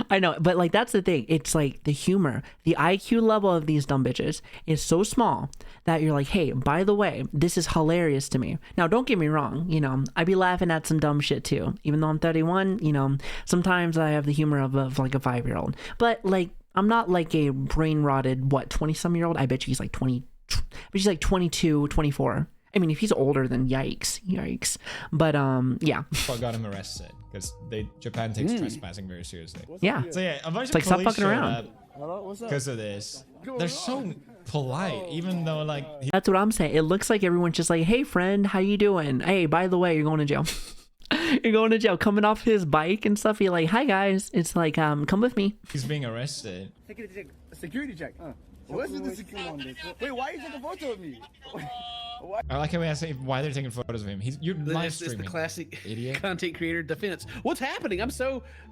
A: I know, but like that's the thing. It's like the humor, the IQ level of these dumb bitches is so small that you're like, hey, by the way, this is hilarious to me. Now, don't get me wrong, you know, I be laughing at some dumb shit too. Even though I'm 31, you know, sometimes I have the humor of like a 5-year-old. But like, I'm not like a brain rotted, 20-some-year-old. I bet he's like 20, but she's like 22, 24. I mean, if he's older, then yikes. But yeah.
B: What got him arrested? Because Japan takes trespassing very seriously.
A: Yeah.
B: So yeah, a bunch
A: It's like,
B: of
A: stop
B: police
A: fucking
B: showed
A: around.
B: up
G: Hello, what's up?
B: because of this. They're so polite, even though like
A: That's what I'm saying. It looks like everyone's just like, hey friend, how you doing? Hey, by the way, you're going to jail. You're going to jail. Coming off his bike and stuff, you're like, hi guys. It's like, come with me.
B: he's being arrested.
G: Security check. What's with the security? Wait, why are you taking a photo of me?
B: I like how we ask why they're taking photos of him. You're live
D: This is
B: streaming.
D: the classic
B: idiot.
D: content creator defense. What's happening? I'm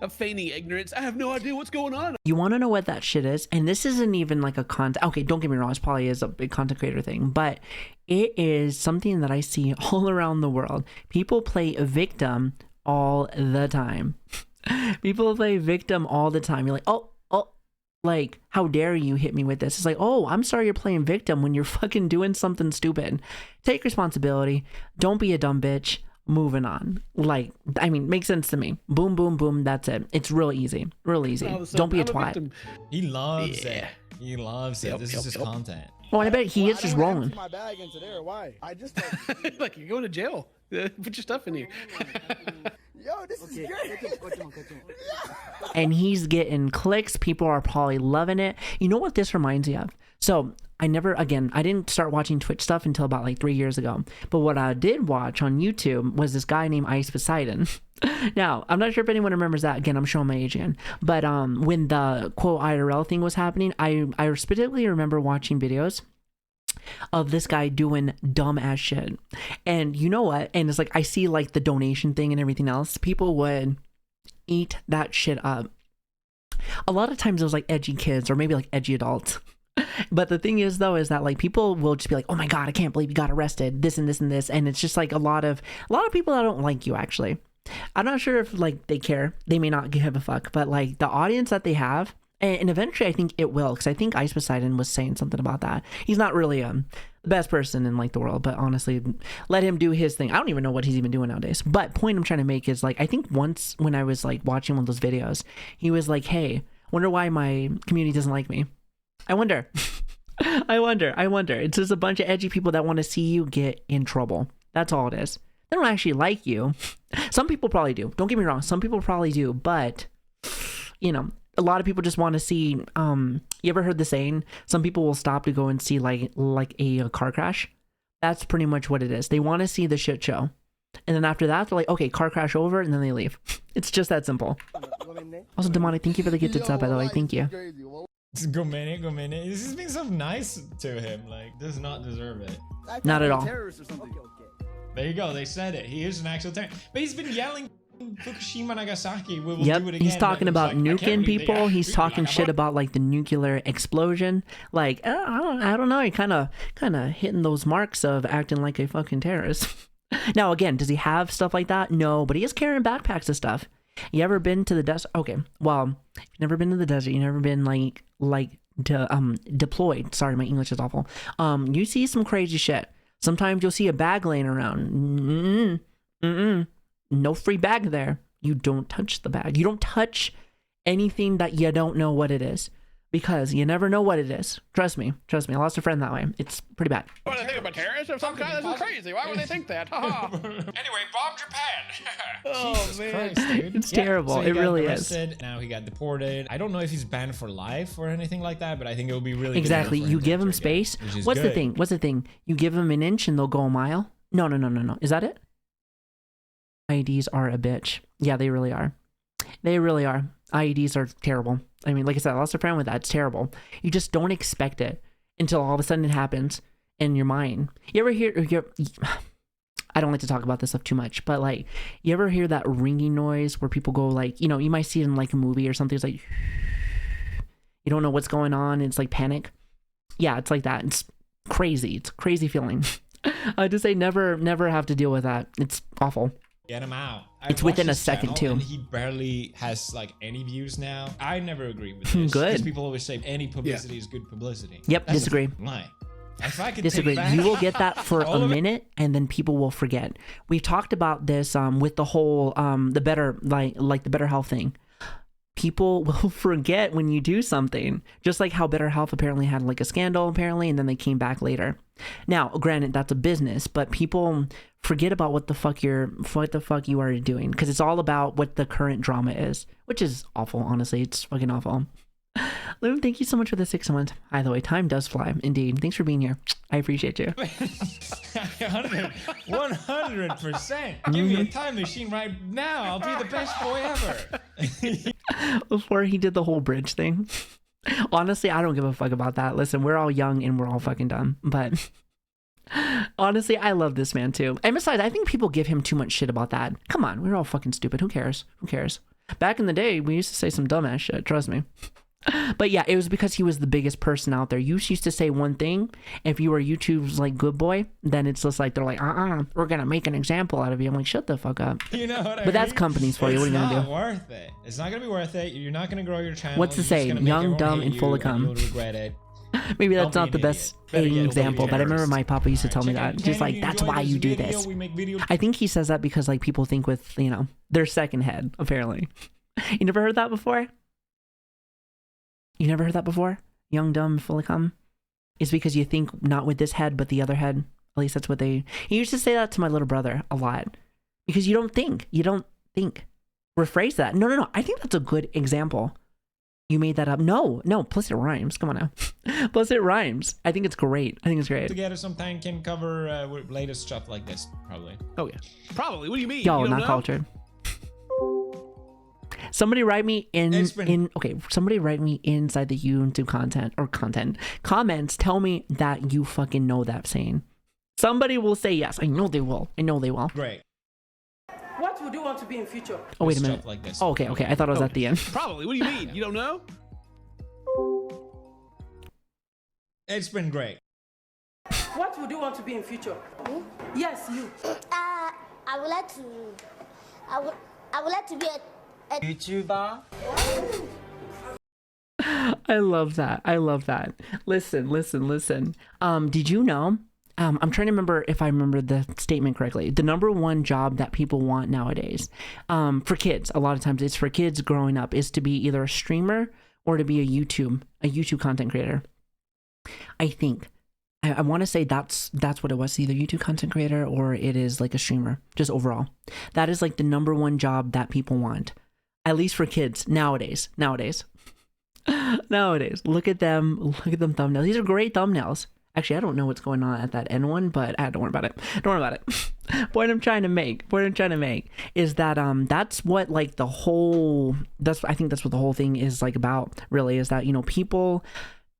D: feigning ignorance. I have no idea what's going on.
A: You want to know what that shit is? And this isn't even like a content. Okay, don't get me wrong. This probably is a big content creator thing, but it is something that I see all around the world. People play a victim all the time. People play victim all the time. You're like, oh, like, how dare you hit me with this? It's like, oh, I'm sorry you're playing victim when you're fucking doing something stupid. Take responsibility. Don't be a dumb bitch. Moving on. Like, I mean, makes sense to me. Boom, boom, boom. That's it. It's real easy. Real easy.
D: All of a sudden,
A: Don't be a
D: I'm
A: twat.
D: victim.
B: He loves
D: Yeah.
B: it. He loves it. This is his content.
A: Oh, I bet he is just rolling.
G: My bag into there. Why? I just.
D: Like you're going to jail. Put your stuff in here.
G: Yo, this is great.
A: And he's getting clicks. People are probably loving it. You know what this reminds me of? So I didn't start watching Twitch stuff until about like 3 years ago. But what I did watch on YouTube was this guy named Ice Poseidon. Now, I'm not sure if anyone remembers that. Again, I'm showing my age again. But when the quote IRL thing was happening, I specifically remember watching videos of this guy doing dumb ass shit. And you know what? And it's like, I see like the donation thing and everything else. People would eat that shit up. A lot of times it was like edgy kids or maybe like edgy adults. But the thing is though, is that like people will just be like, oh my God, I can't believe you got arrested. This and this and this. And it's just like a lot of people that don't like you actually. I'm not sure if like they care. They may not give a fuck. But like the audience that they have, and eventually I think it will, because I think Ice Poseidon was saying something about that. He's not really the best person in like the world, but honestly, let him do his thing. I don't even know what he's even doing nowadays. But point I'm trying to make is like, I think once when I was like watching one of those videos, he was like, hey, wonder why my community doesn't like me. I wonder. I wonder. It's just a bunch of edgy people that want to see you get in trouble. That's all it is. They don't actually like you. Some people probably do. Don't get me wrong. Some people probably do, but you know, a lot of people just want to see, you ever heard the saying, some people will stop to go and see like a car crash? That's pretty much what it is. They want to see the shit show. And then after that, they're like, okay, car crash over, and then they leave. It's just that simple. Also, Demonic, thank you for the gifted sub, by the way. Thank you.
B: Go minute. This is being so nice to him. Like, does not deserve it.
A: Not at all.
B: There you go. They said it. He is an actual terrorist. But he's been yelling Fukushima, Nagasaki. We will
A: Yep,
B: do it again.
A: he's talking about nuking people. He's talking shit about like the nuclear explosion. Like, I don't know. He kind of hitting those marks of acting like a fucking terrorist. Now, again, does he have stuff like that? No, but he is carrying backpacks of stuff. You ever been to the desert? Okay, well, if you've never been to the desert, you've never been deployed. Sorry, my English is awful. You see some crazy shit. Sometimes you'll see a bag laying around. No free bag there. You don't touch the bag. You don't touch anything that you don't know what it is. because you never know what it is. Trust me. I lost a friend that way. It's pretty bad.
D: What do they think about terrorists of some kind? This is crazy. Why would they think that?
E: Anyway, bomb Japan.
D: Oh, man.
B: Christ, dude.
A: It's terrible.
B: So he
A: It
B: got
A: really is.
B: arrested, Now he got deported. I don't know if he's banned for life or anything like that, but I think it would be really
A: Exactly.
B: good for
A: You
B: to
A: give him
B: enter
A: space.
B: again, which is
A: What's the
B: good.
A: thing? What's the thing? You give him an inch and they'll go a mile? No. Is that it? IEDs are a bitch. Yeah, they really are. They really are. IEDs are terrible. I mean, like I said, I lost a friend with that. It's terrible. You just don't expect it until all of a sudden it happens in your mind. You ever hear... I don't like to talk about this stuff too much, but like, you ever hear that ringing noise where people go like, you know, you might see it in like a movie or something. It's like, you don't know what's going on. It's like panic. Yeah, it's like that. It's crazy. It's a crazy feeling. I just say never have to deal with that. It's awful.
B: Get him out.
A: It's within a second, too.
B: And he barely has like any views now. I never agree with this.
A: Good.
B: Because people always say any publicity is good publicity.
A: Yep,
B: That's
A: disagree.
B: a lie. If I could
A: Disagree.
B: take back
A: You will get that for
B: all
A: a
B: of it-
A: minute, and then people will forget. We've talked about this with the whole the better like the better health thing. People will forget when you do something, just like how Better Health apparently had like a scandal apparently, and then they came back later. Now, granted, that's a business, but people forget about what the fuck you are doing, because it's all about what the current drama is, which is awful. Honestly, it's fucking awful. Loom, thank you so much for the 6 months. By the way, time does fly. Indeed. Thanks for being here. I appreciate you.
B: 100%. Give me a time machine right now. I'll be the best boy ever.
A: Before he did the whole bridge thing. Honestly, I don't give a fuck about that. Listen, we're all young and we're all fucking dumb. But honestly, I love this man too. And besides, I think people give him too much shit about that. Come on, we're all fucking stupid. Who cares? Who cares? Back in the day, we used to say some dumbass shit. Trust me. But yeah, it was because he was the biggest person out there. You used to say one thing. If you were YouTube's like good boy, then it's just like they're like, we're gonna make an example out of you. I'm like, shut the fuck up.
B: You know what I
A: But that's
B: mean?
A: companies for you. What are you gonna do?
B: It's not worth it. It's not gonna be worth it. You're not gonna grow your channel.
A: What's the
B: You're just
A: saying?
B: gonna make
A: Young,
B: everyone
A: dumb,
B: hate
A: and full
B: you,
A: of cum.
B: You'll regret it.
A: Maybe
B: Don't
A: that's
B: be
A: not
B: an
A: the
B: idiot.
A: best
B: Better get
A: example,
B: over
A: but I remember
B: terrorists.
A: my papa used to tell me
B: Check out
A: that. Just like,
B: Kenny,
A: that's
B: enjoy
A: why
B: this
A: you do
B: video.
A: this.
B: We make videos.
A: I think he says that because like people think with, you know, their second head, apparently. You never heard that before? You never heard that before? Young, dumb, full of cum? It's because you think not with this head, but the other head. At least that's what they... He used to say that to my little brother a lot. Because you don't think. You don't think. Rephrase that. No. I think that's a good example. You made that up. No. Plus it rhymes. Come on now. Plus it rhymes. I think it's great. I think it's great.
B: Together sometime can cover latest stuff like this, probably.
D: Oh, yeah. Probably. What do you mean?
A: Yo,
D: You don't
A: not
D: know?
A: cultured. Somebody write me somebody write me inside the YouTube comments. Tell me that you fucking know that saying. Somebody will say yes. I know they will.
B: Great.
J: What would you want to be in future?
A: Oh, wait a
B: Stuff
A: minute.
B: like this.
A: Oh, okay. I thought it was at the end.
D: Probably. What do you mean? You don't know?
H: It's been great.
J: What would you want to be in future? Yes, you.
K: I would like to. I would like to be a
C: YouTuber.
A: I love that. Listen. Did you know? I'm trying to remember if I remember the statement correctly. The number one job that people want nowadays, for kids, a lot of times it's for kids growing up, is to be either a streamer or to be a YouTube content creator. I think. I want to say that's what it was, either YouTube content creator or it is like a streamer, just overall. That is like the number one job that people want. At least for kids nowadays. Look at them thumbnails. These are great thumbnails. Actually, I don't know what's going on at that end one, but don't worry about it. Point I'm trying to make is that that's what like the whole I think that's what the whole thing is like about, really, is that, you know, people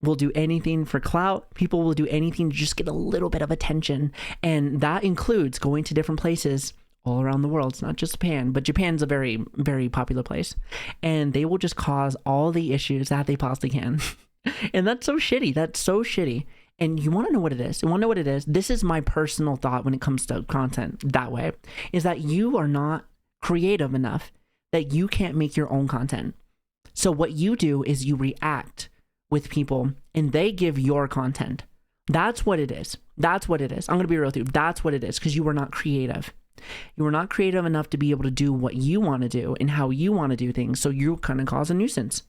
A: will do anything for clout. People will do anything to just get a little bit of attention, and that includes going to different places all around the world. It's not just Japan, but Japan's a very, very popular place, and they will just cause all the issues that they possibly can. And that's so shitty. And you want to know what it is? This is my personal thought when it comes to content that way, is that you are not creative enough, that you can't make your own content. So what you do is you react with people and they give your content. That's what it is. I'm going to be real with you. That's what it is, because you are not creative. You are not creative enough to be able to do what you want to do and how you want to do things. So you kind of cause a nuisance.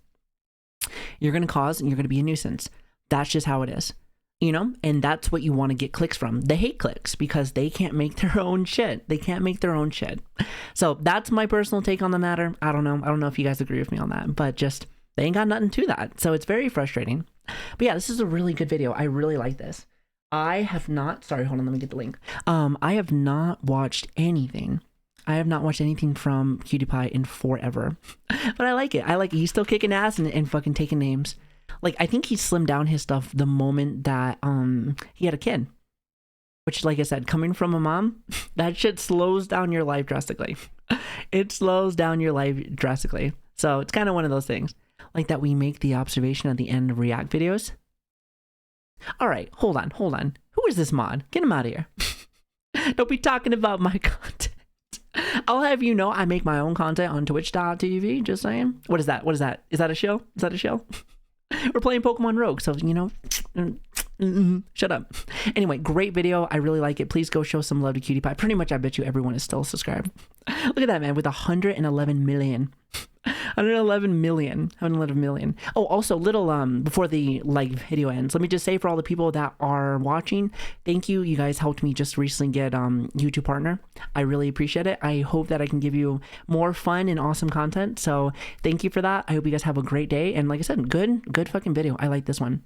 A: You're going to cause and you're going to be a nuisance. That's just how it is, you know? And that's what you want to get clicks from. They hate clicks because they can't make their own shit. They can't make their own shit. So that's my personal take on the matter. I don't know if you guys agree with me on that, but just they ain't got nothing to that. So it's very frustrating. But yeah, this is a really good video. I really like this. I have not, sorry, hold on, let me get the link. I have not watched anything. I have not watched anything from Cutie-Pie in forever. But I like it. I like it. He's still kicking ass and fucking taking names. Like, I think he slimmed down his stuff the moment that he had a kid. Which, like I said, coming from a mom, that shit slows down your life drastically. It slows down your life drastically. So it's kind of one of those things. Like that we make the observation at the end of React videos. All right, hold on. Who is this mod? Get him out of here. Don't be talking about my content. I'll have you know I make my own content on twitch.tv, just saying. What is that? Is that a show? We're playing Pokemon Rogue, so, you know, shut up. Anyway, great video. I really like it. Please go show some love to Cutie-Pie. Pretty much, I bet you everyone is still subscribed. Look at that, man, with 111 million. 111 million. Oh, also, little before the video ends, let me just say for all the people that are watching, thank you. You guys helped me just recently get YouTube partner. I really appreciate it. I hope that I can give you more fun and awesome content. So thank you for that. I hope you guys have a great day. And like I said, good fucking video. I like this one.